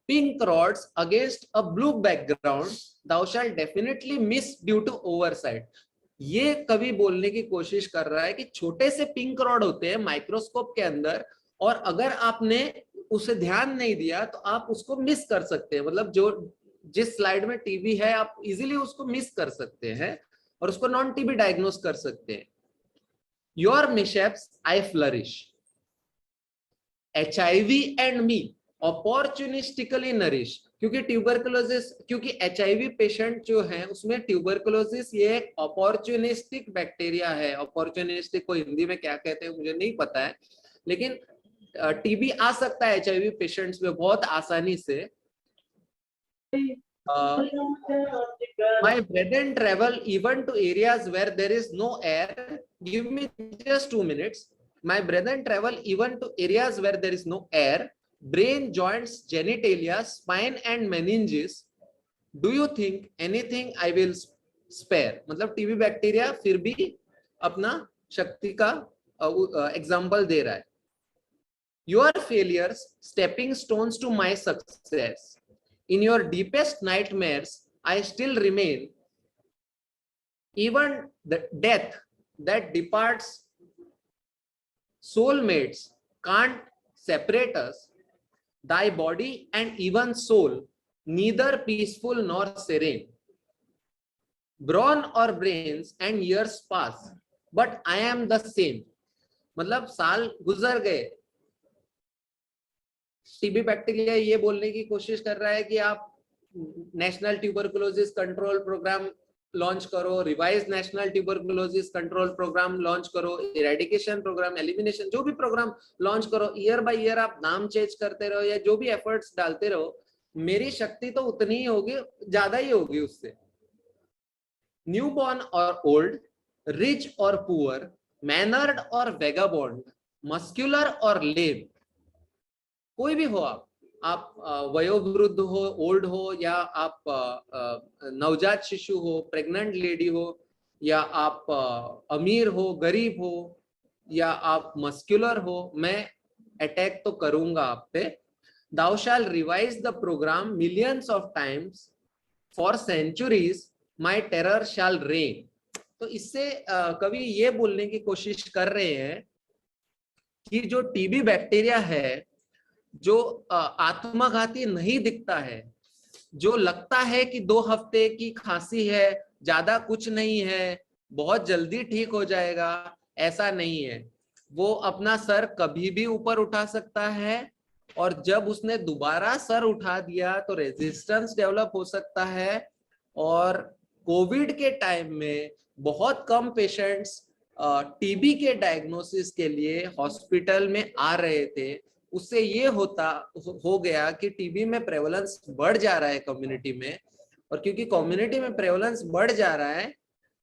Pink rods against a blue background thou shall definitely miss due to oversight। ये कवि बोलने की कोशिश कर रहा है कि छोटे से पिंक रॉड होते हैं माइक्रोस्कोप के अंदर, और अगर आपने उसे ध्यान नहीं दिया तो आप उसको मिस कर सकते हैं। मतलब जो जिस स्लाइड में टीबी है आप इजीली उसको मिस कर सकते हैं और उसको नॉन टीबी डायग्नोस कर सकते हैं। Your mishaps I flourish, HIV and me opportunistically nourish. क्योंकि ट्यूबरकुलोसिस, क्योंकि HIV पेशेंट जो है उसमें ट्यूबरकुलोसिस ये एक अपॉर्चुनिस्टिक बैक्टीरिया है। अपॉर्चुनिस्टिक को हिंदी में क्या कहते हैं मुझे नहीं पता है, लेकिन टीबी आ सकता है HIV पेशेंट्स में बहुत आसानी से। My brethren travel even to areas where there is no air। Give me just 2 minutes। My brethren travel even to areas where there is no air। Brain, joints, genitalia, spine and meninges। Do you think anything I will spare। मतलब TB bacteria फिर भी अपना शक्ति का example दे रहा है। your failures stepping stones to my success. In your deepest nightmares I still remain. Even the death that departs, soulmates can't separate us. Thy body and even soul, neither peaceful nor serene. Brawn or brains and years pass, but I am the same. मतलब साल गुजर गए, TB bacteria ये बोलने की कोशिश कर रहा है कि आप national tuberculosis control programme launch करो, revise national tuberculosis control programme launch करो, इरेडिकेशन प्रोग्राम, एलिमिनेशन, जो भी प्रोग्राम लॉन्च करो, ईयर बाय ईयर आप नाम चेंज करते रहो या जो भी एफर्ट्स डालते रहो, मेरी शक्ति तो उतनी ही होगी, ज्यादा ही होगी उससे. न्यूबॉर्न और ओल्ड, रिच और पुअर, मैनर्ड और वेगाबॉन्ड, मस्क्यूलर और लेम, कोई भी हो आप वयोवृद्ध हो, ओल्ड हो, या आप नवजात शिशु हो, प्रेग्नेंट लेडी हो, या आप अमीर हो, गरीब हो, या आप मस्क्यूलर हो, मैं अटैक तो करूंगा आप पे. Thou shall revise the program millions of times, for centuries my terror shall reign. तो इससे कवि ये बोलने की कोशिश कर रहे हैं कि जो टीबी बैक्टीरिया है, जो आत्मघाती नहीं दिखता है, जो लगता है कि 2 हफ्ते की खांसी है, ज्यादा कुछ नहीं है, बहुत जल्दी ठीक हो जाएगा, ऐसा नहीं है. वो अपना सर कभी भी ऊपर उठा सकता है, और जब उसने दोबारा सर उठा दिया तो रेजिस्टेंस डेवलप हो सकता है. और कोविड के टाइम में बहुत कम पेशेंट्स टीबी के डायग्नोसिस के लिए हॉस्पिटल में आ रहे थे. उससे ये हो गया कि टीबी में प्रेवलेंस बढ़ जा रहा है कम्युनिटी में, और क्योंकि कम्युनिटी में प्रेवलेंस बढ़ जा रहा है,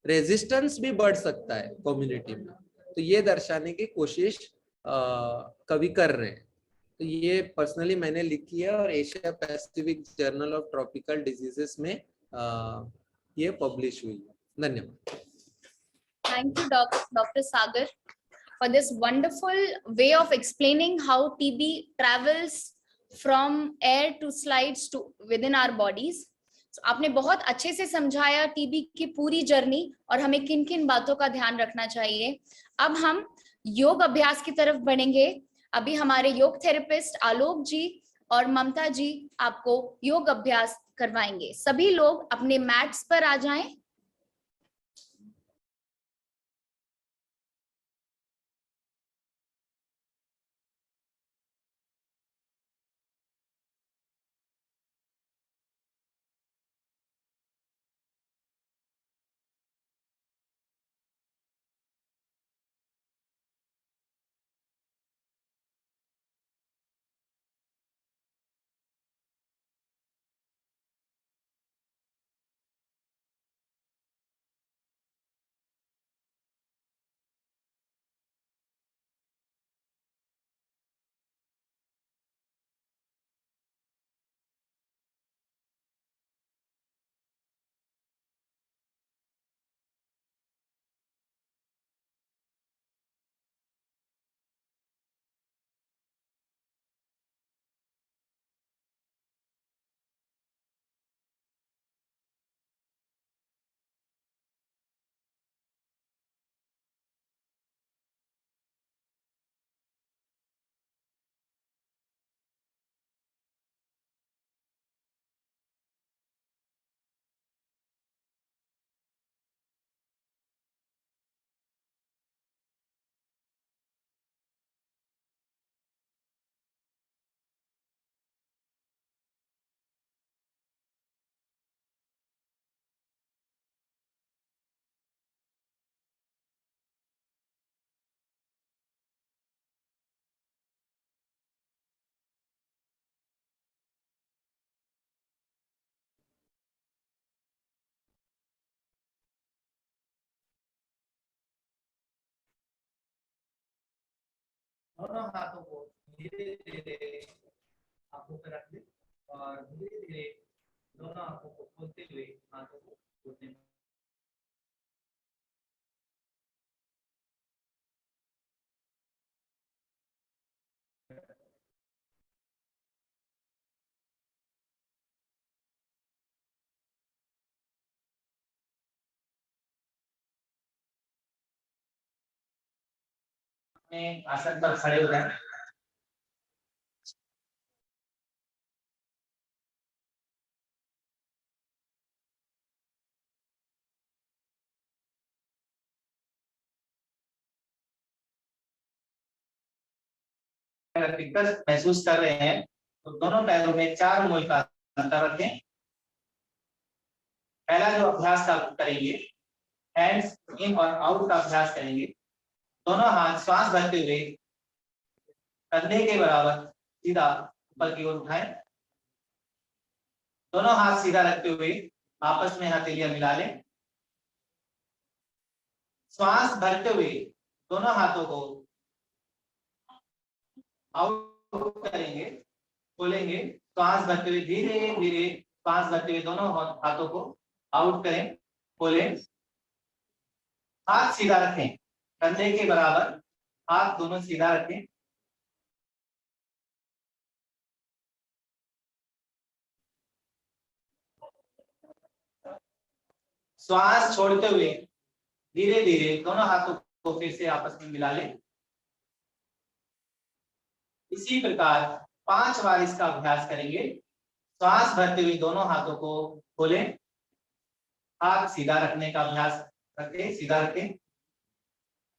रेजिस्टेंस भी बढ़ सकता है कम्युनिटी में. तो ये दर्शाने की कोशिश कवि कर रहे हैं. तो ये पर्सनली मैंने लिखी है और Asia Pacific journal of tropical diseases में ये पब्लिश हुई है. धन्यवाद. Thank you, Dr. Sagar, for this wonderful way of explaining how TB travels from air to slides to within our bodies. So, आपने बहुत अच्छे से समझाया टीबी की पूरी जर्नी और हमें किन किन बातों का ध्यान रखना चाहिए. अब हम योग अभ्यास की तरफ बढ़ेंगे. अभी हमारे योग थेरेपिस्ट आलोक जी और ममता जी आपको योग अभ्यास करवाएंगे. सभी लोग अपने मैट्स पर आ जाएं. दोनों हाथों को धीरे धीरे आंखों पर रख दे और धीरे धीरे दोनों आंखों को खोलते हुए हाथों को खोलने में अपने आसन पर खड़े हो जाएं। अगर दिक्कत महसूस कर रहे हैं तो दोनों पैरों में 4 उंगली का अंतर रखें। पहला जो अभ्यास आप करेंगे, हैंड्स इन और आउट का अभ्यास करेंगे। दोनों हाथ श्वास भरते हुए कंधे के बराबर सीधा ऊपर की ओर उठाएं। दोनों हाथ सीधा रखते हुए आपस में हथेलियां मिला लें। श्वास भरते हुए दोनों हाथों को आउट करेंगे, खोलेंगे। श्वास भरते हुए धीरे धीरे श्वास भरते हुए दोनों हाथों को आउट करें, खोलें। हाथ सीधा रखें, कंधे के बराबर हाथ दोनों सीधा रखें। श्वास छोड़ते हुए धीरे धीरे दोनों हाथों को फिर से आपस में मिला लें। इसी प्रकार 5 बार इसका अभ्यास करेंगे। श्वास भरते हुए दोनों हाथों को खोलें, हाथ सीधा रखने का अभ्यास रखें, सीधा रखें।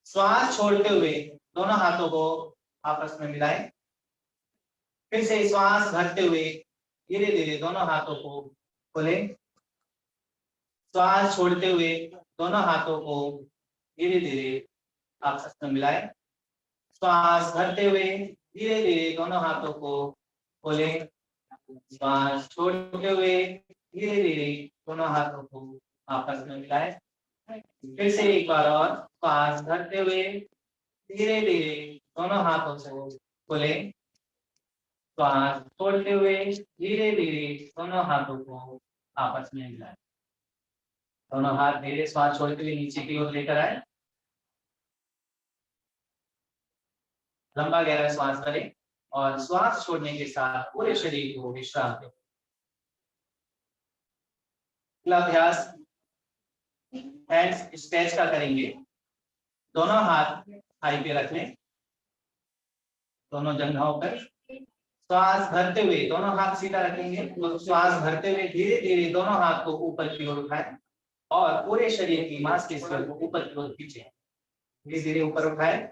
श्वास छोड़ते हुए दोनों हाथों को आपस में मिलाएं। फिर से श्वास भरते हुए धीरे धीरे दोनों हाथों को खोलें। श्वास छोड़ते हुए दोनों हाथों को धीरे धीरे आपस में मिलाएं। श्वास भरते हुए धीरे धीरे दोनों हाथों को खोलें। श्वास छोड़ते हुए धीरे धीरे दोनों हाथों को आपस में मिलाएं। फिर से एक बार और श्वास भरते हुए धीरे धीरे दोनों हाथों को खोलें। श्वास छोड़ते हुए धीरे धीरे दोनों हाथों को आपस में मिलाएं। दोनों हाथ धीरे श्वास छोड़ते हुए नीचे की ओर लेकर आए। लंबा गहरा श्वास करें और श्वास छोड़ने के साथ पूरे शरीर को विश्राम दें। अगला अभ्यास हैंड्स स्ट्रेच का करेंगे। दोनों हाथ थाई पे रख लें, दोनों जंघों पर। श्वास भरते हुए दोनों हाथ सीधा रखेंगे। तो श्वास भरते हुए धीरे धीरे दोनों हाथ को ऊपर की ओर उठाएं और पूरे शरीर की मांसपेशियों को ऊपर की ओर खींचें। धीरे धीरे ऊपर उठाएं।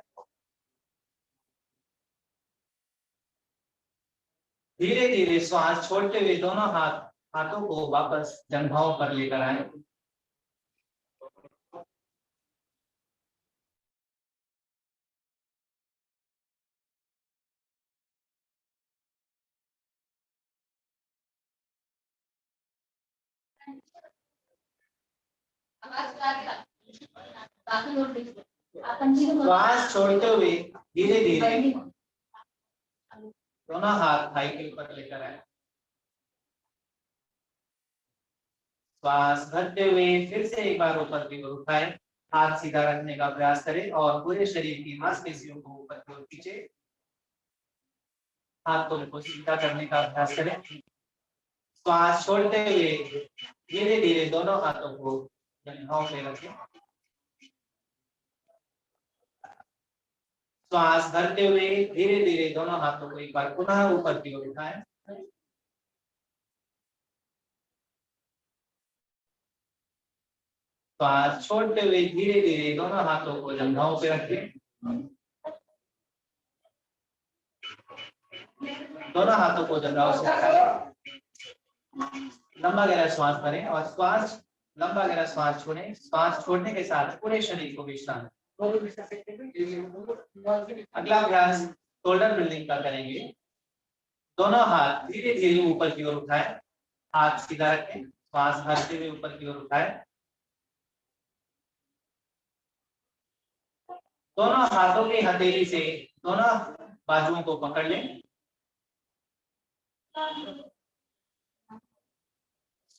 धीरे धीरे श्वास छोड़ते हुए दोनों हाथों को वापस जंघों पर लेकर आए। श्वास छोड़ते हुए धीरे धीरे दोनों हाथ थाई के ऊपर लेकर आए। श्वास भरते हुए फिर से एक बार ऊपर की ओर उठाएं। हाथ सीधा रखने का प्रयास करें और पूरे शरीर की मांसपेशियों को ऊपर की ओर खींचे। हाथों को सीधा करने का अभ्यास करें। श्वास छोड़ते हुए धीरे धीरे दोनों हाथों को जंघों पे रखें। श्वास भरते हुए धीरे धीरे दोनों हाथों को एक बार पुनः ऊपर की ओर उठाएं। श्वास छोड़ते हुए धीरे धीरे दोनों हाथों को जंघों पे रखें। दोनों हाथों को जंघों से हटाएं। लंबा गहरा श्वास भरें और लंबा गहरा श्वास छोड़ें। श्वास छोड़ने के साथ पूरे शरीर को विश्राम दें। अगला अभ्यास शोल्डर बिल्डिंग का करेंगे। दोनों हाथ धीरे धीरे ऊपर की ओर उठाएं। हाथ सीधा रखें। श्वास भरते हुए ऊपर की ओर उठाएं। दोनों हाथों की हथेली से दोनों बाजुओं को पकड़ लें।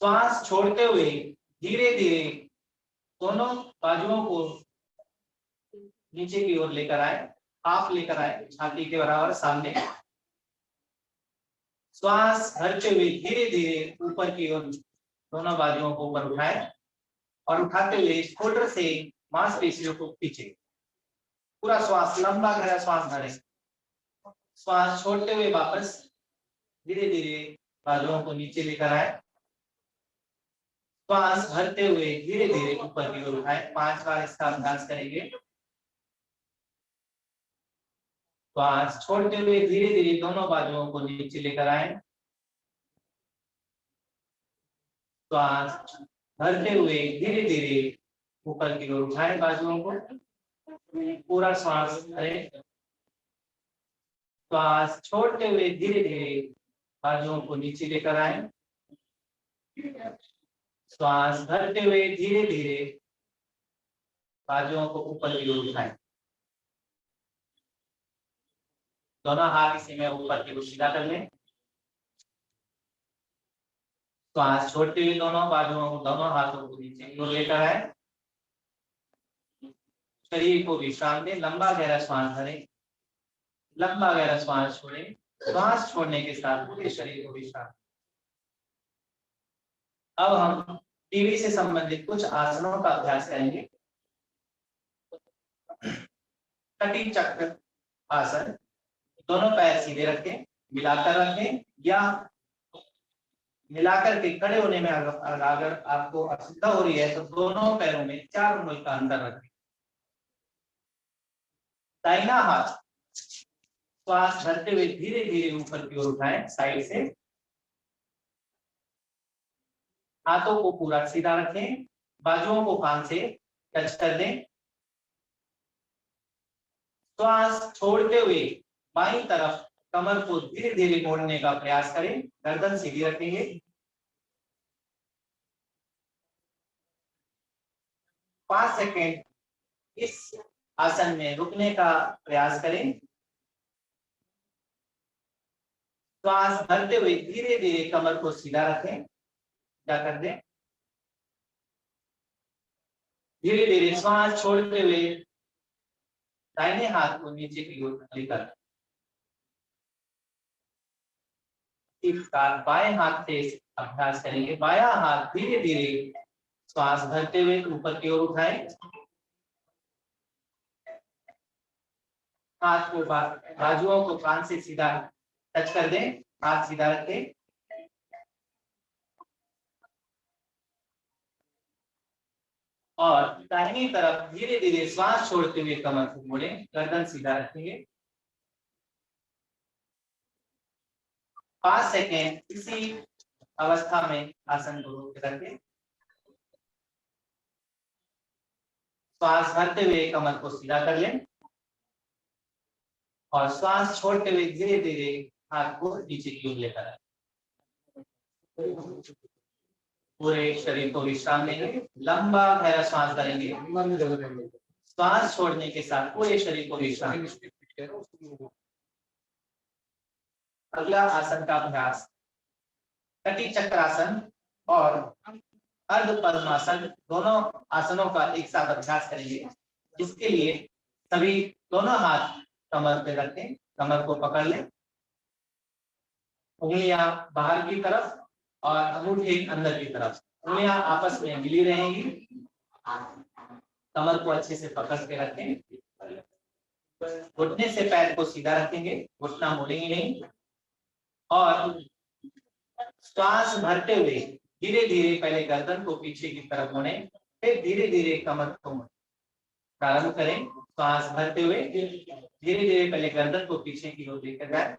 श्वास छोड़ते हुए धीरे धीरे दोनों बाजुओं को नीचे की ओर लेकर आए, हाफ लेकर आए, छाती के बराबर सामने। श्वास भरते हुए धीरे धीरे ऊपर की ओर दोनों बाजुओं को ऊपर उठाएं और उठाते हुए शोल्डर से मांसपेशियों को खींचे। पूरा श्वास, लंबा गहरा श्वास भरें। श्वास छोड़ते हुए वापस धीरे धीरे बाजुओं को नीचे लेकर आए। श्वास भरते हुए धीरे धीरे ऊपर की ओर उठाएं। 5 बार इसका अभ्यास करेंगे। श्वास छोड़ते हुए धीरे धीरे दोनों बाजुओं को नीचे लेकर आए। श्वास भरते हुए धीरे धीरे ऊपर की ओर उठाएं बाजुओं को। पूरा श्वास भरें। श्वास छोड़ते हुए धीरे धीरे बाजुओं को नीचे लेकर आए। श्वास भरते हुए धीरे धीरे बाजुओं को ऊपर की ओर उठाएं। दोनों हाथ इसी में ऊपर की ओर सीधा कर लें। श्वास छोड़ते हुए दोनों बाजुओं को, दोनों हाथों को नीचे की ओर लेकर आए। शरीर को विश्राम दें। लंबा गहरा श्वास भरें, लंबा गहरा श्वास छोड़ें। श्वास छोड़ने के साथ पूरे शरीर को विश्राम। अब हम टीबी से संबंधित कुछ आसनों का अभ्यास करेंगे। कटी चक्र आसन। दोनों पैर सीधे रखें, मिलाकर रखें, या मिलाकर के खड़े होने में अगर आपको असुविधा हो रही है तो दोनों पैरों में 4 उंगली का अंतर रखें। दाहिना हाथ श्वास भरते हुए धीरे धीरे ऊपर की ओर उठाएं साइड से। हाथों को पूरा सीधा रखें, बाजुओं को कान से टच कर दें। श्वास छोड़ते हुए बाईं तरफ कमर को धीरे धीरे मोड़ने का प्रयास करें। गर्दन सीधी रखेंगे। पांच सेकेंड इस आसन में रुकने का प्रयास करें। श्वास भरते हुए धीरे धीरे कमर को सीधा रखें। क्या कर दें? धीरे धीरे श्वास छोड़ते हुए दाहिने हाथ को नीचे की ओर लेकर बाएं हाथ से अभ्यास करेंगे। बायां हाथ धीरे धीरे श्वास भरते हुए ऊपर की ओर उठाएं। हाथ को बाजुओं को कान से सीधा टच कर दें। हाथ सीधा रखें। और दाहिनी तरफ धीरे धीरे श्वास छोड़ते हुए कमर को मोड़ें। गर्दन सीधा रखेंगे। 5 सेकेंड इसी अवस्था में आसन को रोक रखें। श्वास भरते हुए कमर को सीधा कर लें और श्वास छोड़ते हुए धीरे धीरे हाथ को नीचे की ओर लेकर आए। पूरे शरीर को विश्राम देंगे। लंबा गहरा श्वास भरेंगे। श्वास छोड़ने के साथ पूरे शरीर को विश्राम। अगला आसन का अभ्यास कटी चक्रासन और अर्ध पद्मासन, दोनों आसनों का एक साथ अभ्यास करेंगे। इसके लिए सभी दोनों हाथ कमर पे रखें, कमर को पकड़ लें, उंगलियां बाहर की तरफ और अंगूठे अंदर की तरफ, उंगलियां आपस में मिली रहेंगी। कमर को अच्छे से पकड़ के रखें। घुटने से पैर को सीधा रखेंगे, घुटना मोड़ेंगे नहीं। और श्वास भरते हुए धीरे धीरे पहले गर्दन को पीछे की तरफ मोड़ें, फिर धीरे धीरे कमर को मोड़ें। प्रारंभ करें। श्वास भरते हुए धीरे धीरे पहले गर्दन को पीछे की ओर लेकर जाए,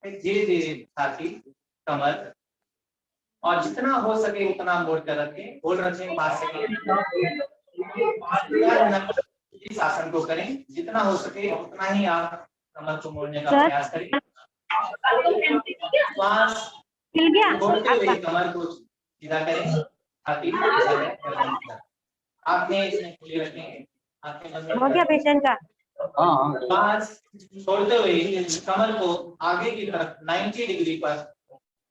फिर धीरे धीरे छाती, कमर, और जितना हो सके उतना मोड़ कर रखें। होल्ड रखें 5 सेकंड। इस आसन को करें, जितना हो सके उतना ही आप कमर को मोड़ने का प्रयास करें। श्वास छोड़ते हुए कमर को सीधा करें। छाती आंखें इसमें खुली रखेंगे। हो गया पेशेंट का। श्वास छोड़ते हुए कमर को आगे की तरफ 90 डिग्री पर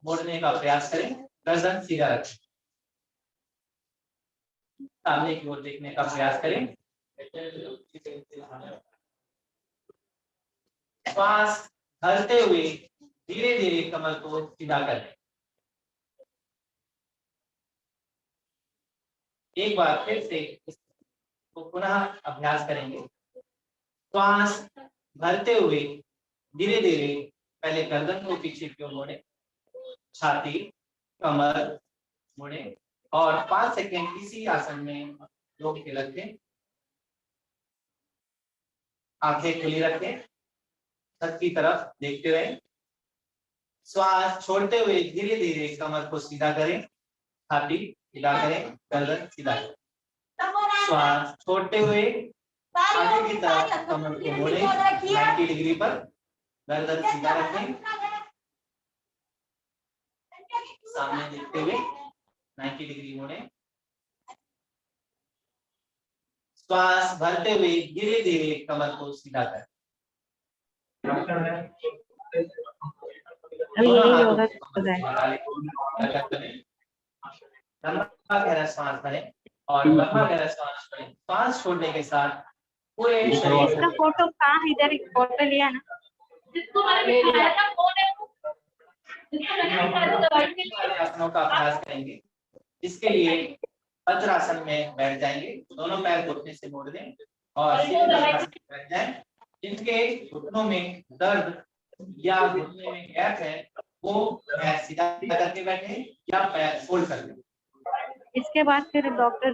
मोड़ने का प्रयास करें। गर्दन सीधा रखें। सामने की ओर देखने का प्रयास करें। श्वास भरते हुए धीरे धीरे कमर को सीधा करें। एक बार फिर से इसको पुनः अभ्यास करेंगे। श्वास भरते हुए धीरे धीरे पहले गर्दन को पीछे की ओर मोड़े, छाती, कमर मोड़े और 5 सेकंड इसी आसन में रोक के रखें। आंखें खुली रखें, छत की तरफ देखते रहे। श्वास छोड़ते हुए धीरे धीरे कमर को सीधा करें, छाती सीधा करें, गर्दन सीधा करें। श्वास छोड़ते हुए आगे की तरफ कमर को मोड़े 90 डिग्री पर, गर्दन सीधा रखें, सामने देखते हुए 90 डिग्री मोड़े। श्वास भरते हुए धीरे धीरे कमर को सीधा करें। लंबा गहरा सांस भरें और लंबा गहरा सांस छोड़ें। सांस छोड़ने के साथ पूरे शरीर इसका फोटो कहाँ है? इधर एक फोटो लिया ना, आसनों का अभ्यास करेंगे। इसके लिए वज्रासन में बैठ जाएंगे, दोनों पैर घुटने से मोड़ दें और बैठ जाएं। जिनके घुटनों में दर्द या घुटने में गैप है वो पैर सीधा करके बैठे या पैर फोल्ड कर दें। इसके बाद फिर डॉक्टर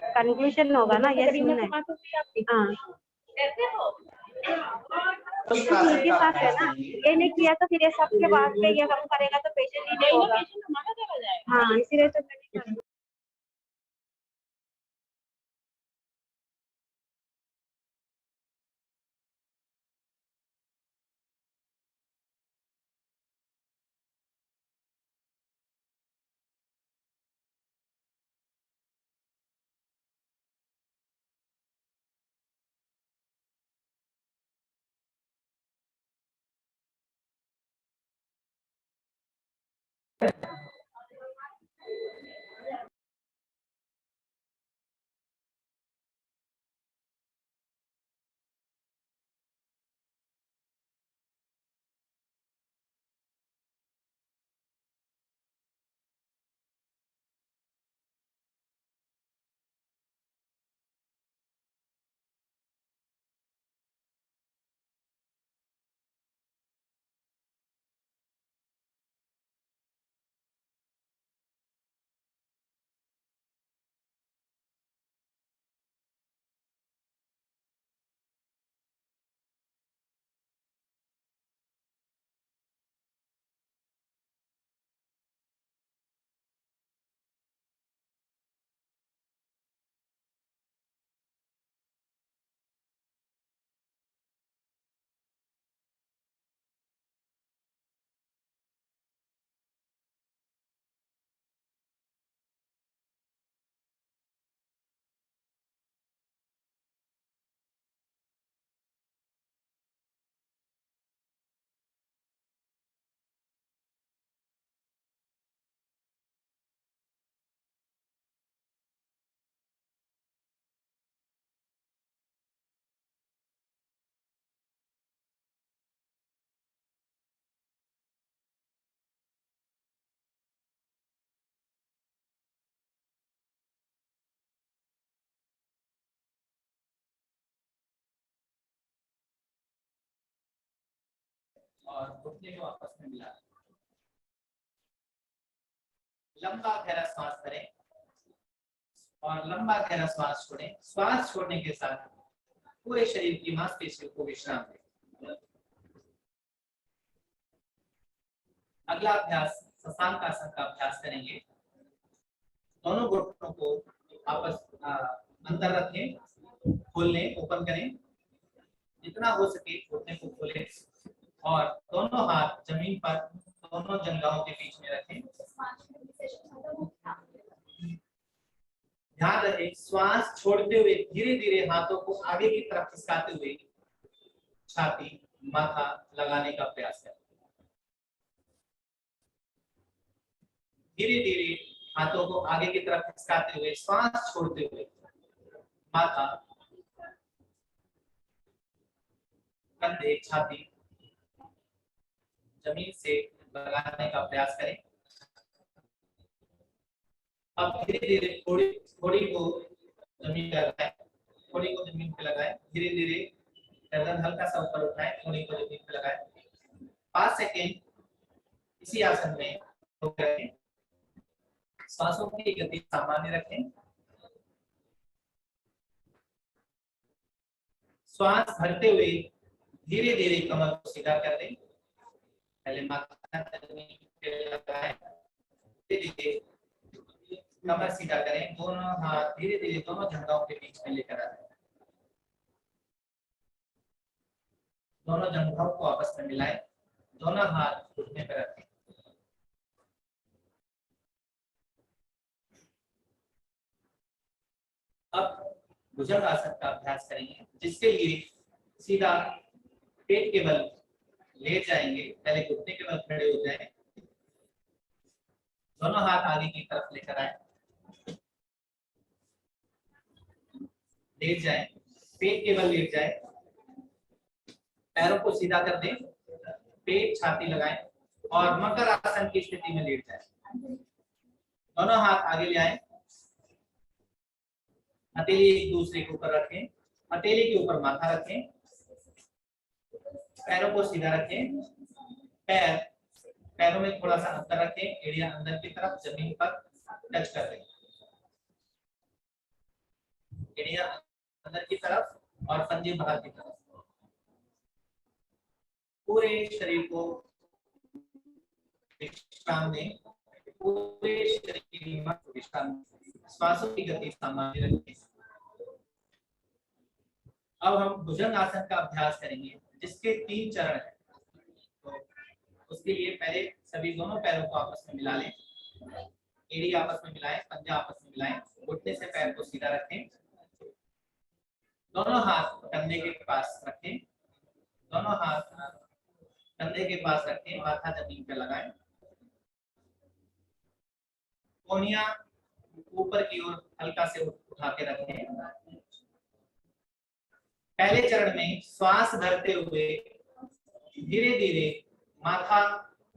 कंक्लूजन होगा ना, ये सुनना है। हाँ इनके साथ है ना, ये नहीं किया तो फिर ये सबके बाद में ये हम करेगा तो पेशेंट ही नहीं होगा। हाँ इसीलिए तो मैंने और घुटने को आपस में मिला दें। लंबा गहरा सांस करें और लंबा गहरा सांस छोड़ें। सांस छोड़ने के साथ पूरे शरीर की मांसपेशियों को विश्राम दें। अगला अभ्यास शशांक आसन का अभ्यास करेंगे। दोनों घुटनों को आपस अंदर रखें, खोल लें, ओपन करें, जितना हो सके घुटने को खोलें और दोनों हाथ जमीन पर दोनों जंघाओं के बीच में रखें। ध्यान रहे श्वास छोड़ते हुए धीरे धीरे हाथों को आगे की तरफ खिसकाते हुए छाती माथा लगाने का प्रयास करें। धीरे धीरे हाथों को आगे की तरफ खिसकाते हुए श्वास छोड़ते हुए माथा, कंधे, छाती जमीन से लगाने का प्रयास करें। अब धीरे धीरे थोड़ी को जमीन पे लगाएं, थोड़ी को जमीन पे लगाएं। धीरे धीरे गर्दन हल्का सा ऊपर उठाएं, कोहनी को जमीन पे लगाएं। 5 सेकेंड इसी आसन में रखें। सांसों की गति सामान्य रखें। श्वास भरते हुए धीरे धीरे कमर को सीधा कर दें। पहले माथा जमीन पे लगाएं, धीरे धीरे कमर सीधा करें। दोनों हाथ धीरे धीरे दोनों जंघों के बीच में लेकर आए। दोनों जंघों को आपस में मिलाएं, दोनों हाथ घुटने पर रखें। अब भुजंग आसन का अभ्यास करेंगे, जिसके लिए सीधा पेट के बल लेट जाएंगे। पहले घुटने के बल खड़े हो जाएं, दोनों हाथ आगे की तरफ लेकर आए, लेट जाएं, पेट के बल लेट जाएं, पैरों को सीधा कर दें, पेट छाती लगाएं और मकर आसन की स्थिति में लेट जाएं। दोनों हाथ आगे ले आए, हथेली एक दूसरे के ऊपर रखें, हथेली के ऊपर माथा रखें, पैरों को सीधा रखें, पैरों में थोड़ा सा अंतर रखें, एड़ियां अंदर की तरफ जमीन पर टच कर दें, एड़ियां अंदर की तरफ और पंजे बाहर की तरफ। पूरे शरीर को विश्राम दें, पूरे शरीर में विश्राम दें। श्वासों की गति सामान्य रखें। अब हम भुजंग आसन का अभ्यास करेंगे, जिसके 3 चरण हैं। तो उसके लिए पहले सभी दोनों पैरों को आपस में मिला लें, एड़ी आपस में मिलाएं, पंजा आपस में मिलाएं, घुटने से पैर को सीधा रखें, दोनों हाथ कंधे के पास रखें, दोनों हाथ कंधे के पास रखें, माथा जमीन पर लगाएं, कोहनियां ऊपर की ओर हल्का से उठा के रखें। पहले चरण में श्वास भरते हुए धीरे धीरे माथा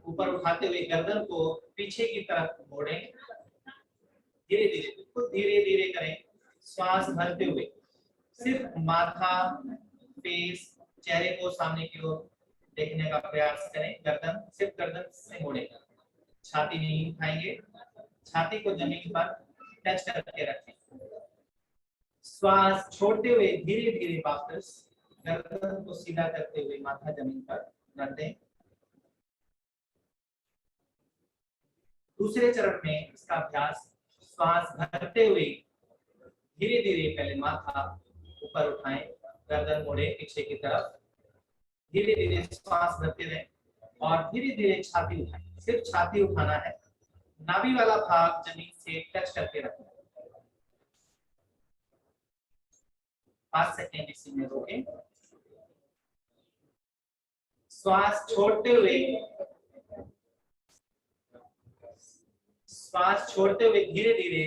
ऊपर उठाते हुए गर्दन को पीछे की तरफ मोड़ें, धीरे धीरे, बिल्कुल धीरे धीरे करें। श्वास भरते हुए सिर्फ माथा, फेस, चेहरे को सामने की ओर देखने का प्रयास करें। गर्दन सिर्फ गर्दन से मोड़ें, छाती नहीं उठाएंगे, छाती को जमीन पर टच करके रखें। श्वास छोड़ते हुए धीरे धीरे वापस गर्दन को सीधा करते हुए माथा जमीन पर रख दें। दूसरे चरण में इसका अभ्यास श्वास भरते हुए धीरे धीरे पहले माथा ऊपर उठाएं, गर्दन मोड़े पीछे की तरफ, धीरे धीरे श्वास भरते रहें और धीरे धीरे छाती उठाएं। सिर्फ छाती उठाना है, नाभि वाला भाग जमीन से टच करके रखना है। 5 सेकेंड इसी में रोकें। श्वास छोड़ते हुए धीरे धीरे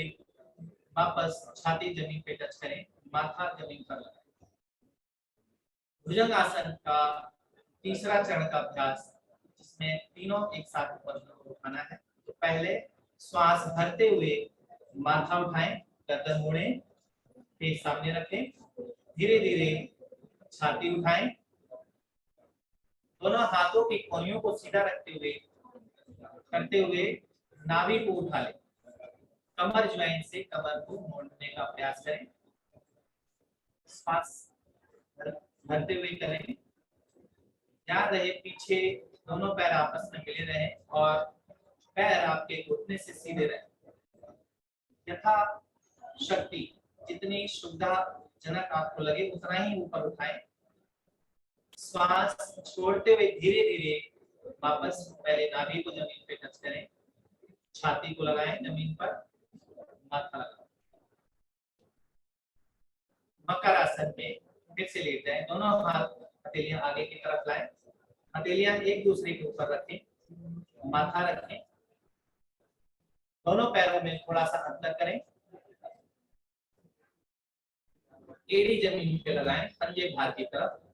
वापस छाती जमीन पे टच करें, माथा जमीन पर लगाएं। भुजंग आसन का तीसरा चरण का अभ्यास, जिसमें तीनों एक साथ ऊपर उठाना है। तो पहले श्वास भरते हुए माथा उठाएं, गर्दन मोड़ें, पेट सामने रखें, धीरे धीरे छाती उठाएं, दोनों हाथों की कोहनियों को सीधा करते हुए नाभि को उठा लें, कमर ज्वाइन से कमर को मोड़ने का प्रयास करें। श्वास भरते हुए करें। याद रहे पीछे दोनों पैर आपस में मिले रहें और पैर आपके घुटने से सीधे रहें। यथा शक्ति जितनी सुविधाजनक आपको लगे उतना ही ऊपर उठाएं। श्वास छोड़ते हुए धीरे धीरे वापस पहले नाभि को जमीन पे टच करें, छाती को लगाएं जमीन पर, माथा लगाएं। मकर आसन में फिर से लेट जाएं, दोनों हाथ हथेलियां आगे की तरफ लाएं, हथेलियां एक दूसरे के ऊपर रखें, माथा रखें, दोनों पैरों में थोड़ा सा अंतर करें, एड़ी जमीन पे लगाएं, पंजे बाहर की तरफ।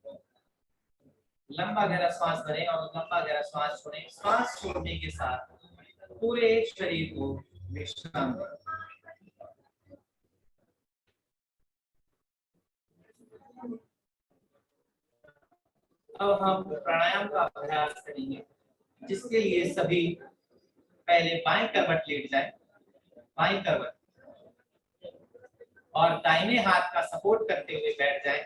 लंबा गहरा श्वास भरें और लंबा गहरा श्वास छोड़ें। श्वास छोड़ने के साथ पूरे शरीर को विश्राम दें। अब हम प्राणायाम का अभ्यास करेंगे, जिसके लिए सभी पहले बाएं करवट लेट जाए, बाएं करवट, और दाहिने हाथ का सपोर्ट करते हुए बैठ जाए।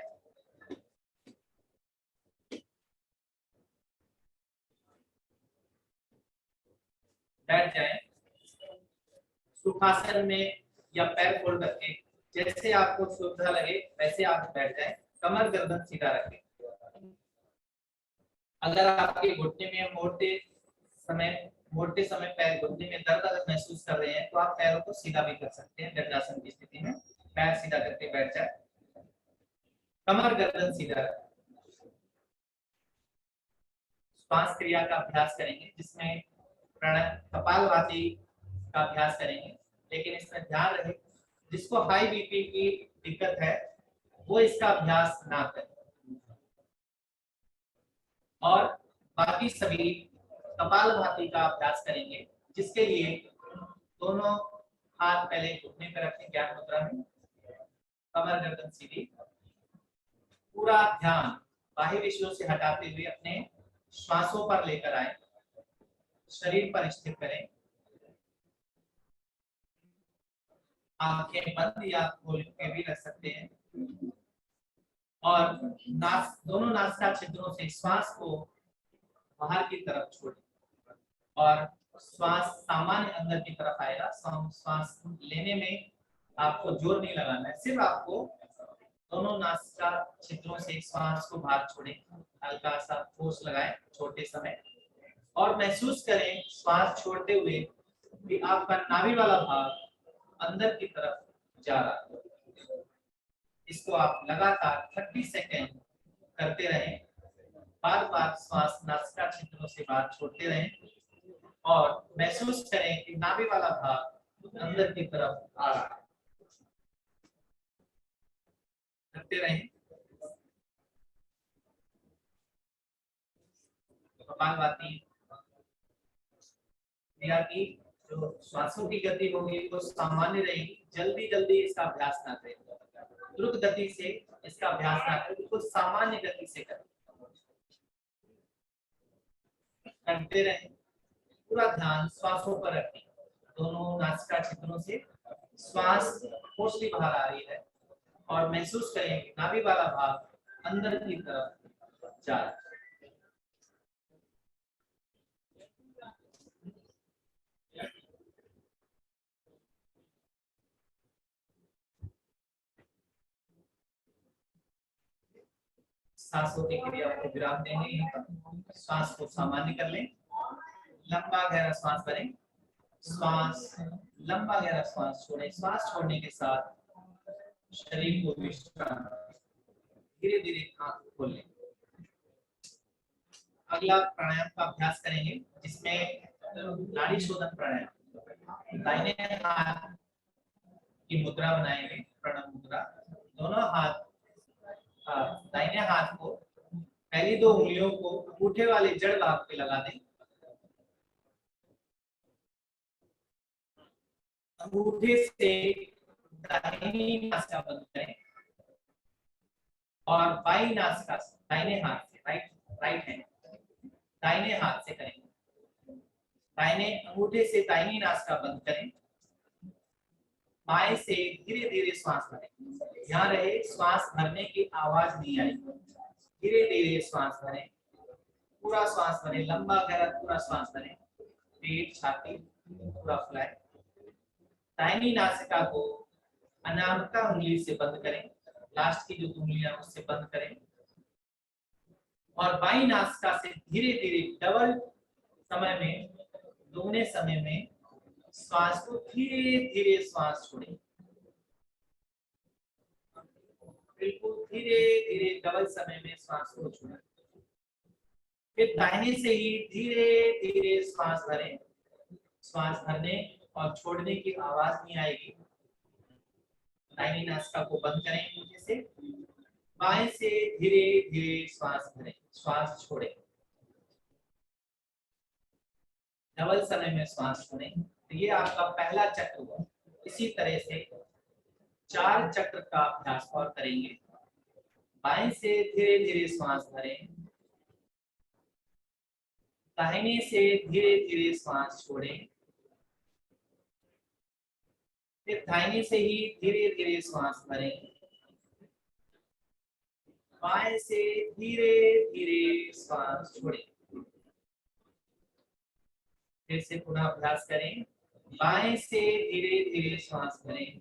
बैठ जाए सुखासन में या पैर फोल्ड करके, जैसे आपको सुविधा लगे वैसे आप बैठ जाए। कमर गर्दन सीधा रखें। अगर आपके घुटने में मोड़ते समय पैर घुटने में दर्द अगर महसूस कर रहे हैं तो आप पैरों को सीधा भी कर सकते हैं। दंडासन की स्थिति में पैर सीधा करके बैठ जाए, कमर गर्दन सीधा रखें। श्वास क्रिया का अभ्यास करेंगे, जिसमें कपालभाति का अभ्यास करेंगे, लेकिन इसमें ध्यान रहे जिसको हाई बीपी की दिक्कत है वो इसका अभ्यास ना करे, और बाकी सभी कपालभाति का अभ्यास करेंगे, जिसके लिए दोनों हाथ पहले घुटने पर रखें, ज्ञान मुद्रा में, कमर गर्दन सीधी, पूरा ध्यान बाह्य विषयों से हटाते हुए अपने श्वासों पर लेकर आए, शरीर पर स्थिर करें, आंखें बंद या खोल के भी रख सकते हैं, और दोनों नासिका छिद्रों से श्वास को बाहर की तरफ छोड़ें, और श्वास सामान्य अंदर की तरफ आएगा। श्वास लेने में आपको जोर नहीं लगाना है, सिर्फ आपको दोनों नासिका छिद्रों से श्वास को बाहर छोड़ें, हल्का सा फोर्स लगाएं छोटे समय, और महसूस करें श्वास छोड़ते हुए कि आपका नाभि वाला भाग अंदर की तरफ जा रहा है। इसको आप लगातार 30 सेकेंड करते रहें, बार बार श्वास नासिका छिद्रों से बाहर छोड़ते रहें, और महसूस करें कि नाभि वाला भाग अंदर की तरफ आ रहा है। करते रहें। कपालभाति क्रिया की जो श्वासों की गति होगी वो सामान्य रहेगी। जल्दी जल्दी इसका अभ्यास ना करें, द्रुत गति से इसका अभ्यास ना करें, बिल्कुल सामान्य गति से करें। करते रहें, पूरा ध्यान श्वासों पर रखें। दोनों नासिका छिद्रों से श्वास फोर्सली बाहर आ रही है, और महसूस करें कि नाभि वाला भाग अंदर की तरफ जा रहा है। सांसों की क्रिया को विराम देंगे। सांस को सामान्य कर लें, लंबा गहरा सांस भरें, श्वास लंबा गहरा श्वास छोड़ें। श्वास छोड़ने के साथ शरीर को विश्राम, धीरे धीरे आंख खोल लें। अगला प्राणायाम का अभ्यास करेंगे, जिसमें नाड़ी शोधन प्राणायाम। दाहिने हाथ की मुद्रा बनाएंगे, प्रणव मुद्रा। दोनों हाथ, दाहिने हाथ को पहली 2 उंगलियों को अंगूठे वाले जड़ भाग पे लगा दें। अंगूठे से दाहिनी नासिका बंद करें, और बाई नासिका दाहिने हाथ से, राइट हैंड दाहिने हाथ से करेंगे। दाहिने अंगूठे से दाहिनी नासिका बंद करें, बाएं से धीरे धीरे श्वास भरें। ध्यान रहे श्वास भरने की आवाज नहीं आएगी, धीरे धीरे श्वास भरें, पूरा श्वास भरें, लंबा गहरा पूरा श्वास भरें। पेट छाती पूरा फुलाएं। दाहिनी नासिका को अनामिका उंगली से बंद करें, लास्ट की जो उंगलियां उससे बंद करें, और बाई नासिका से धीरे धीरे डबल समय में, दोगुने समय में श्वास को धीरे धीरे श्वास छोड़ें। बिल्कुल धीरे धीरे डबल समय में श्वास को छोड़ें। फिर दाहिने से ही धीरे धीरे श्वास भरें। श्वास भरने और छोड़ने की आवाज नहीं आएगी। दाहिनी नासिका को बंद करें नीचे से, बाएं से धीरे धीरे श्वास भरें, श्वास छोड़ें। डबल समय में श्वास छोड़ें। तो ये आपका पहला चक्र हुआ। इसी तरह से 4 चक्र का अभ्यास और करेंगे। बाएं से धीरे धीरे श्वास भरें, दाहिने से धीरे धीरे श्वास छोड़ें, फिर दाहिने से ही धीरे धीरे श्वास भरें, बाएं से धीरे धीरे श्वास छोड़ें। फिर से पुनः अभ्यास करें, बाएं से धीरे धीरे श्वास भरें,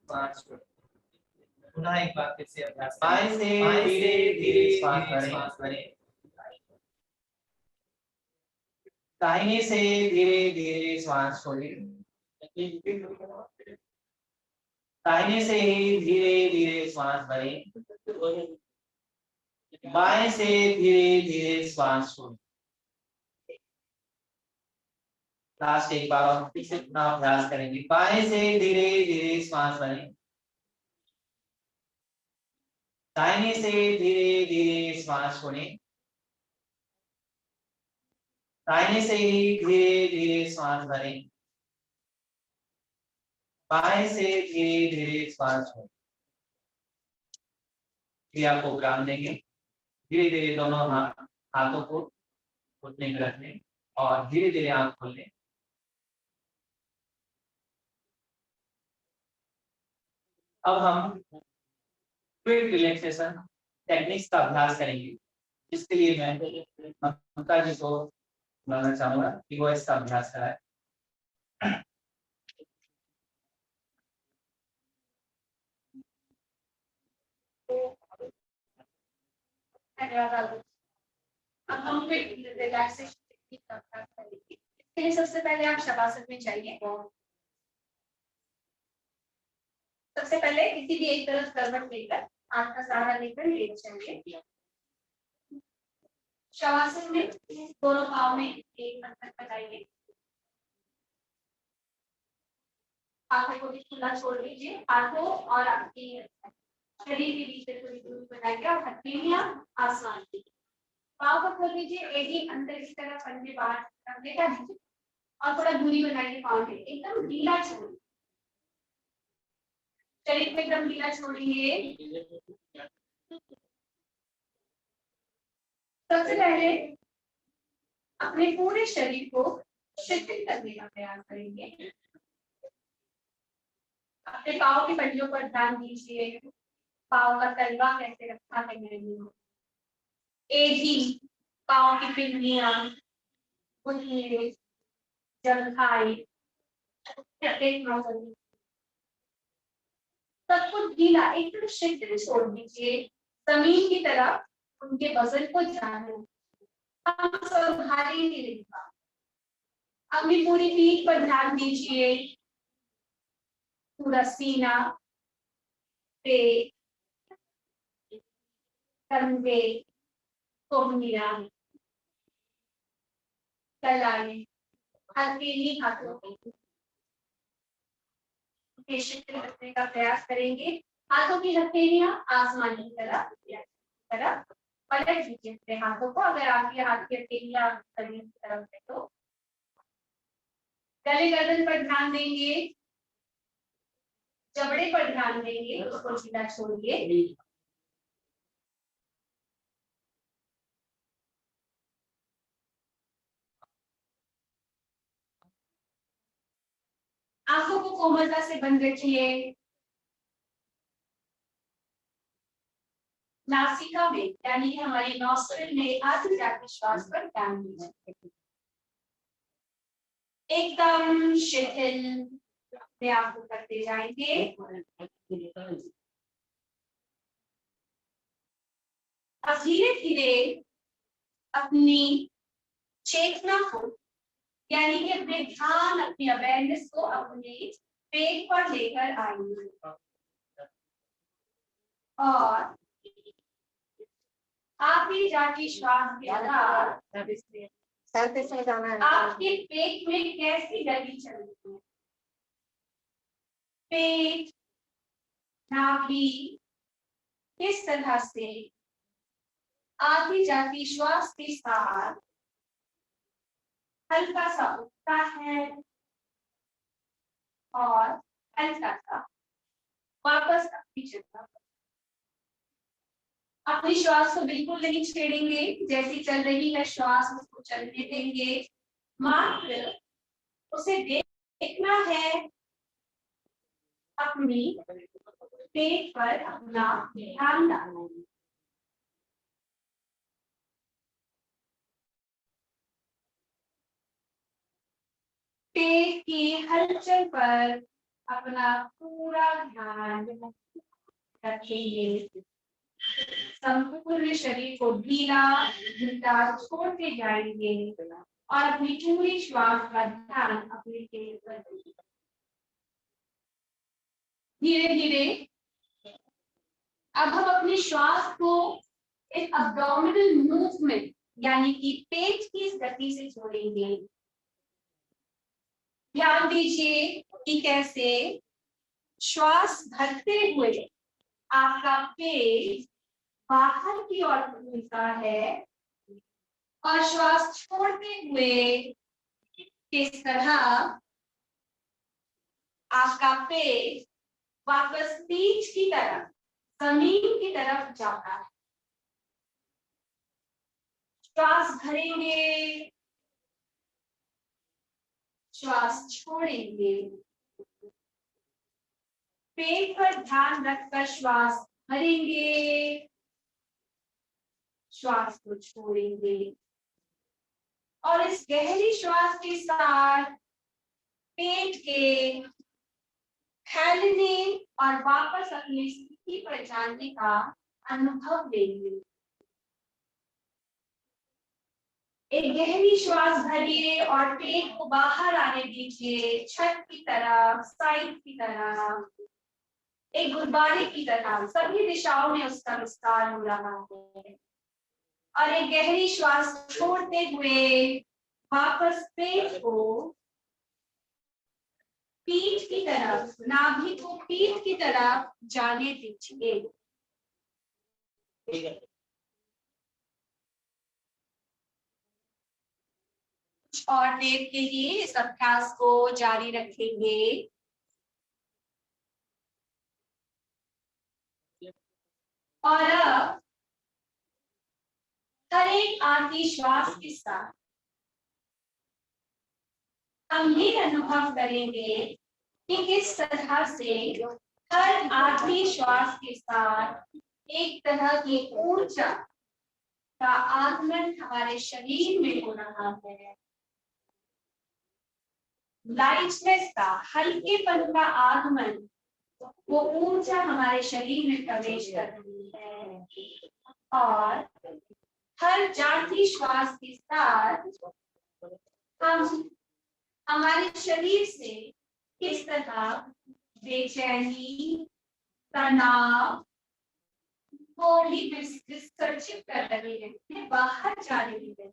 श्वास छोड़ें। पुनः एक बार फिर से अभ्यास, बाएं से धीरे धीरे श्वास भरें, दाहिने से धीरे धीरे श्वास छोड़ें, दाहिने से ही धीरे धीरे श्वास भरें, बाएं से धीरे धीरे श्वास छोड़ें। लास्ट एक बार और फिर से पुनः अभ्यास करेंगे, बाएं से धीरे धीरे श्वास भरें, दाहिने से धीरे धीरे श्वास छोड़ें, दाहिने से ही धीरे धीरे श्वास भरें, बाएं से धीरे धीरे श्वास छोड़ें। क्रिया को विराम देंगे, धीरे धीरे दोनों हाथों को घुटने पे रखने और धीरे धीरे आंख खोलने। अब हम क्विक रिलैक्सेशन टेक्निक्स का अभ्यास करेंगे, जिसके लिए मैं ममता जी को बुलाना चाहूंगा कि वो इसका अभ्यास कराए। अब हम रिलैक्सेशन टेक्निक का अभ्यास करेंगे। इसके लिए सबसे पहले आप शवासन में जाइए। सबसे पहले किसी भी एक तरफ करवट लेकर हाथ का सहारा लेकर लेट जाइए। शवासन में दोनों पाँव में एक मस्तक लगाइए, हाथों को भी खुला छोड़ दीजिए। हाथों और आपकी शरीर के बीच में थोड़ी दूरी बनाइए और हथेलियां आसमान की। पाँव को खोल दीजिए, एड़ी अंदर की तरफ, पंजे बाहर लेकर दीजिए और थोड़ा दूरी बनाइए। पाँव में एकदम ढीला छोड़िए, शरीर में एकदम ढीला छोड़िए। सबसे पहले अपने पूरे शरीर को शिथिल करने का प्रयास करेंगे। अपने पाँव की पंजों पर ध्यान दीजिए, पाँव का तलवा कैसे रखा है मैंने, एड़ी, पाँव की पिंडियां, उंगली, जंघाई, सब कुछ ढीला एकदम शिथिल छोड़ दीजिए। जमीन की तरफ उनके वजन को जाने, हम सब भारी नहीं लेगा। अपनी पूरी पीठ पर ध्यान दीजिए, पूरा सीना, पेट, कंधे, कोहनियां, कलाई, हथेली हाथों के शिथिल रखने का प्रयास करेंगे। हाथों की हथेलियां आसमान की तरफ पलट दीजिए अपने हाथों को। अगर आपके हाथ की हथेलियां जमीन की तरफ है तो गले गर्दन पर ध्यान देंगे, जबड़े पर ध्यान देंगे, उसको सीधा छोड़िए। आंखों को कोमलता से बंद रखिए। नासिका में यानी कि हमारी नॉस्ट्रिल में आधी जाती श्वास पर ध्यान दीजिए। एकदम शिथिल अपने आप को करते जाएंगे। अब धीरे धीरे अपनी चेतना को यानी कि अपने ध्यान, अपनी अवेयरनेस को अपने पेट पर लेकर आइए और आपकी जाती श्वास के आधार आपके पेट में कैसी गति चल रही है। पेट, नाभि किस तरह से आती जाती श्वास के साथ हल्का सा उठता है और हल्का सा वापस अपनी जगह। अपनी श्वास को बिल्कुल नहीं छेड़ेंगे, जैसी चल रही है श्वास उसको चलने देंगे, मात्र उसे देखना है, अपनी पेट पर अपना ध्यान डालना है। पेट की हलचल पर अपना पूरा ध्यान रखेंगे। संपूर्ण शरीर को ढीला ढीला छोड़ते जाएंगे और अपनी पूरी श्वास का ध्यान अपने पेट पर देंगे। धीरे धीरे अब हम अपनी श्वास को एक एब्डोमिनल मूवमेंट यानी कि पेट की गति से जोड़ेंगे। ध्यान दीजिए कि कैसे श्वास भरते हुए आपका पेट बाहर की ओर घूमता है और श्वास छोड़ते हुए किस तरह आपका पेट वापस बीच की तरफ जमीन की तरफ जाता है। श्वास भरेंगे, श्वास छोड़ेंगे, पेट पर ध्यान रखकर श्वास भरेंगे, श्वास को छोड़ेंगे और इस गहरी श्वास के साथ पेट के फैलने और वापस अपनी स्थिति पर जाने का अनुभव लेंगे। एक गहरी श्वास भरिए और पेट को बाहर आने दीजिए, छत की तरफ, साइड की तरफ, एक गुब्बारे की तरह सभी दिशाओं में उसका विस्तार हो रहा है। और एक गहरी श्वास छोड़ते हुए वापस पेट को पीठ की तरफ, नाभि को पीठ की तरफ जाने दीजिए। कुछ और देर के लिए इस अभ्यास को जारी रखेंगे। और अब हर एक आती श्वास के साथ हम ये अनुभव करेंगे कि किस तरह से हर आती श्वास के साथ एक तरह की ऊर्जा का आगमन हमारे शरीर में हो रहा है। लाइटनेस का, हल्केपन का आगमन, वो ऊर्जा हमारे शरीर में प्रवेश कर रही है और हर जाती श्वास के साथ हम हमारे शरीर से किस तरह बेचैनी, तनाव को भी विसर्जित कर रहे हैं, बाहर जा रही है।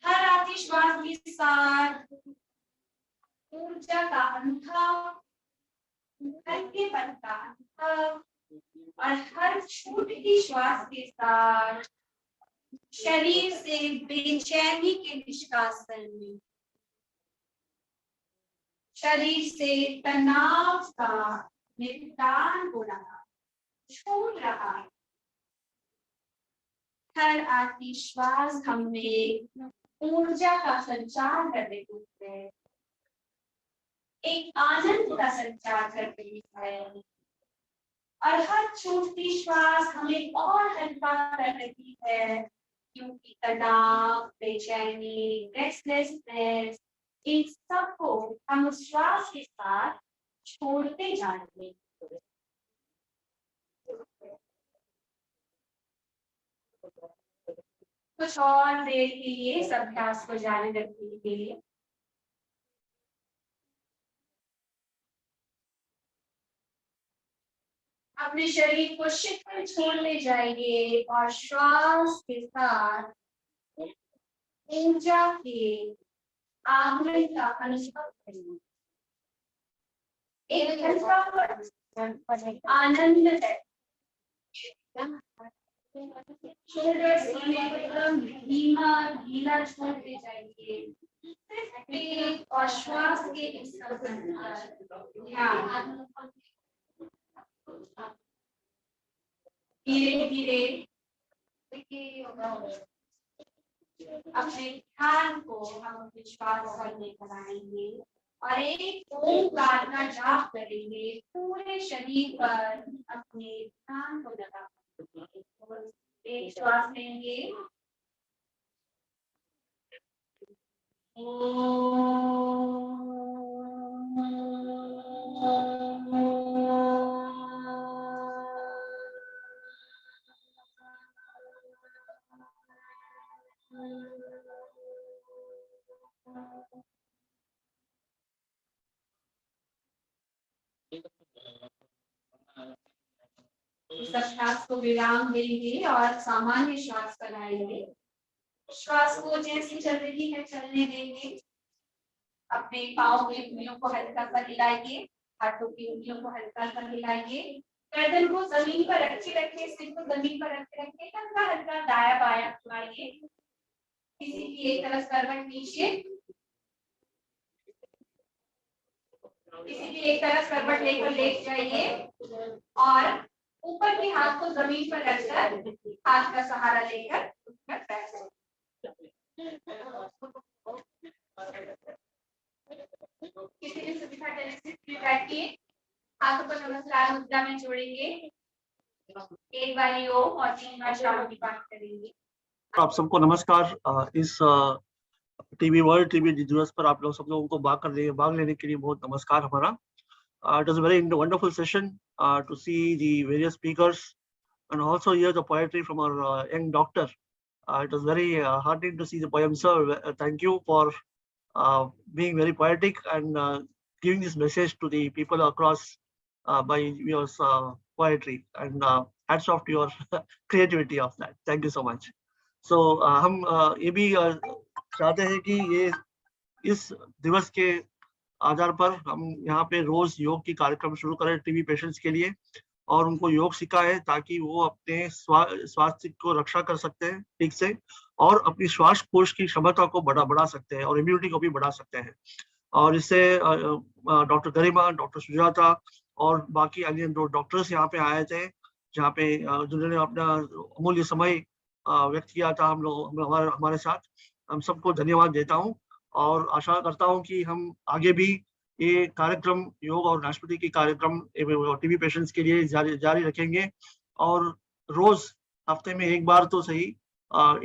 हर आती श्वास के साथ ऊर्जा का अनुभव, हल्केपन का अनुभव और हर छूटती श्वास के साथ शरीर से बेचैनी के निष्कासन में, शरीर से तनाव का निपटान हो रहा, छूट रहा। हर आती श्वास हमें ऊर्जा का संचार कर रही है, एक आनंद का संचार कर रही है और हर छूटती श्वास हमें और हल्का कर रही है, क्योंकि तनाव, बेचैनी, रेस्टलेसनेस, इन सबको हम उस श्वास के साथ छोड़ते जा रहे हैं। कुछ और देर के लिए इस अभ्यास को जारी रखने के लिए अपने शरीर को शीतल छोड़ने जाइए और श्वास के साथ ऊर्जा के आगमन का अनुभव करिए। एक हल्का आनंद है शोल्डर सीने को एकदम ढीला छोड़ते जाइए। पेट और श्वास के धीरे धीरे अपने ध्यान को हम विश्वास करने कराएंगे और एक ओंकार का जाप करेंगे। पूरे शरीर पर अपने ध्यान को लगा एक श्वास लेंगे। इस श्वास को विराम देंगे और सामान्य श्वास बनाएंगे। श्वास को जैसी चल रही है चलने देंगे। अपने पाँव की उंगलियों को हल्का सा हिलाइए, हाथों की उंगलियों को हल्का सा हिलाइए। गर्दन को जमीन पर रखे रखे, सिर को जमीन पर रखे रखे, हल्का हल्का दाया बाया घुमाइए। किसी की एक तरफ करवट नीचे, किसी की एक तरफ करवट लेकर लेट जाइए और ऊपर के हाथ को जमीन पर रखकर हाथ का सहारा लेकर उठकर बैठ जाइए। किसी भी सुविधा बैठिए, हाथों को नमस्कार मुद्रा में जोड़ेंगे। एक बार ओम और 3 बार शाम की बात करेंगे। आप सबको नमस्कार। इस टीवी वर्ल्ड टीवी दिवस पर आप लोग सब लोगों को भाग लेने के लिए बहुत नमस्कार हमारा। It was a very wonderful session to see the various speakers and also hear the poetry from our young doctor. It was very heartening to see the poem, sir. Thank you for being very poetic and giving this message to the people across by your poetry, and hats off to your creativity of that. Thank you so much. So हम ये भी चाहते हैं कि ये इस दिवस के आधार पर हम यहाँ पे रोज योग की कार्यक्रम शुरू करें टीबी पेशेंट्स के लिए और उनको योग सिखाएं ताकि वो अपने स्वास्थ्य को रक्षा कर सकते हैं ठीक से और अपनी श्वास कोश की क्षमता को बढ़ा सकते हैं और इम्यूनिटी को भी बढ़ा सकते हैं। और इससे डॉक्टर गरिमा, डॉक्टर सुजाता और बाकी अन्य दो डॉक्टर्स यहाँ पे आए थे जहाँ पे जिन्होंने अपना अमूल्य समय व्यक्त किया था हमारे साथ। हम सबको धन्यवाद देता हूँ और आशा करता हूँ कि हम आगे भी ये कार्यक्रम योग और नाशपाती की कार्यक्रम टीबी पेशेंट्स के लिए जारी रखेंगे और रोज हफ्ते में एक बार तो सही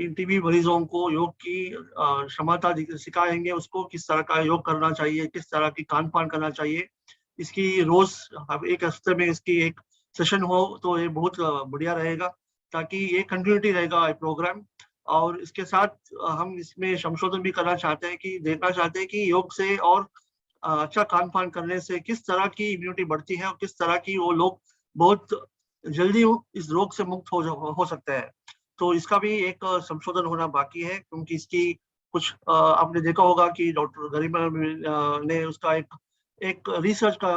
इन टीबी मरीजों को योग की क्षमता सिखाएंगे, उसको किस तरह का योग करना चाहिए, किस तरह की खान पान करना चाहिए। इसकी रोज एक हफ्ते में इसकी एक सेशन हो तो ये बहुत बढ़िया रहेगा ताकि ये कंटिन्यूटी रहेगा ये प्रोग्राम। और इसके साथ हम इसमें संशोधन भी करना चाहते हैं कि देखना चाहते हैं कि योग से और अच्छा खान पान करने से किस तरह की इम्यूनिटी बढ़ती है और किस तरह की वो लोग बहुत जल्दी इस रोग से मुक्त हो सकते हैं। तो इसका भी एक संशोधन होना बाकी है क्योंकि इसकी कुछ आपने देखा होगा कि डॉक्टर गरिमा ने उसका एक रिसर्च का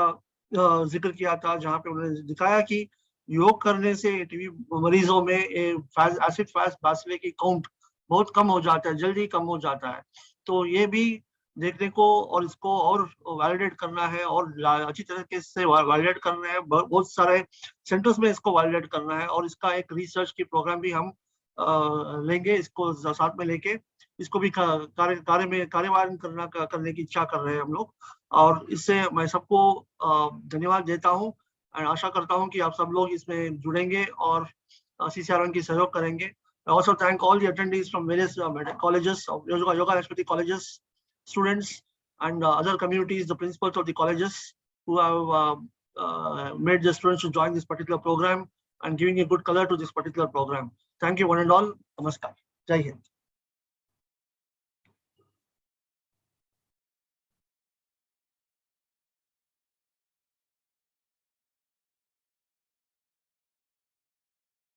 जिक्र किया था जहाँ पे उन्होंने दिखाया कि योग करने से टीबी मरीजों में एसिड फास्ट बासिले की काउंट बहुत कम हो जाता है, जल्दी कम हो जाता है। तो ये भी देखने को और इसको और वैलिडेट करना है और अच्छी तरीके से वैलिडेट करना है। बहुत सारे सेंटर्स में इसको वैलिडेट करना है और इसका एक रिसर्च की प्रोग्राम भी हम लेंगे, इसको साथ में लेके इसको भी कार्यान्वयन करने की इच्छा कर रहे हैं हम लोग। और इससे मैं सबको धन्यवाद देता हूँ और आशा करता हूँ कि आप सब लोग इसमें जुड़ेंगे और CCRN की सहयोग करेंगे। I also thank all the attendees from various colleges, yoga nationality colleges, students and other communities, the principals of the colleges who have made the students to join this particular program and giving a good color to this particular program. Thank you one and all. Namaskar. Jai Hind.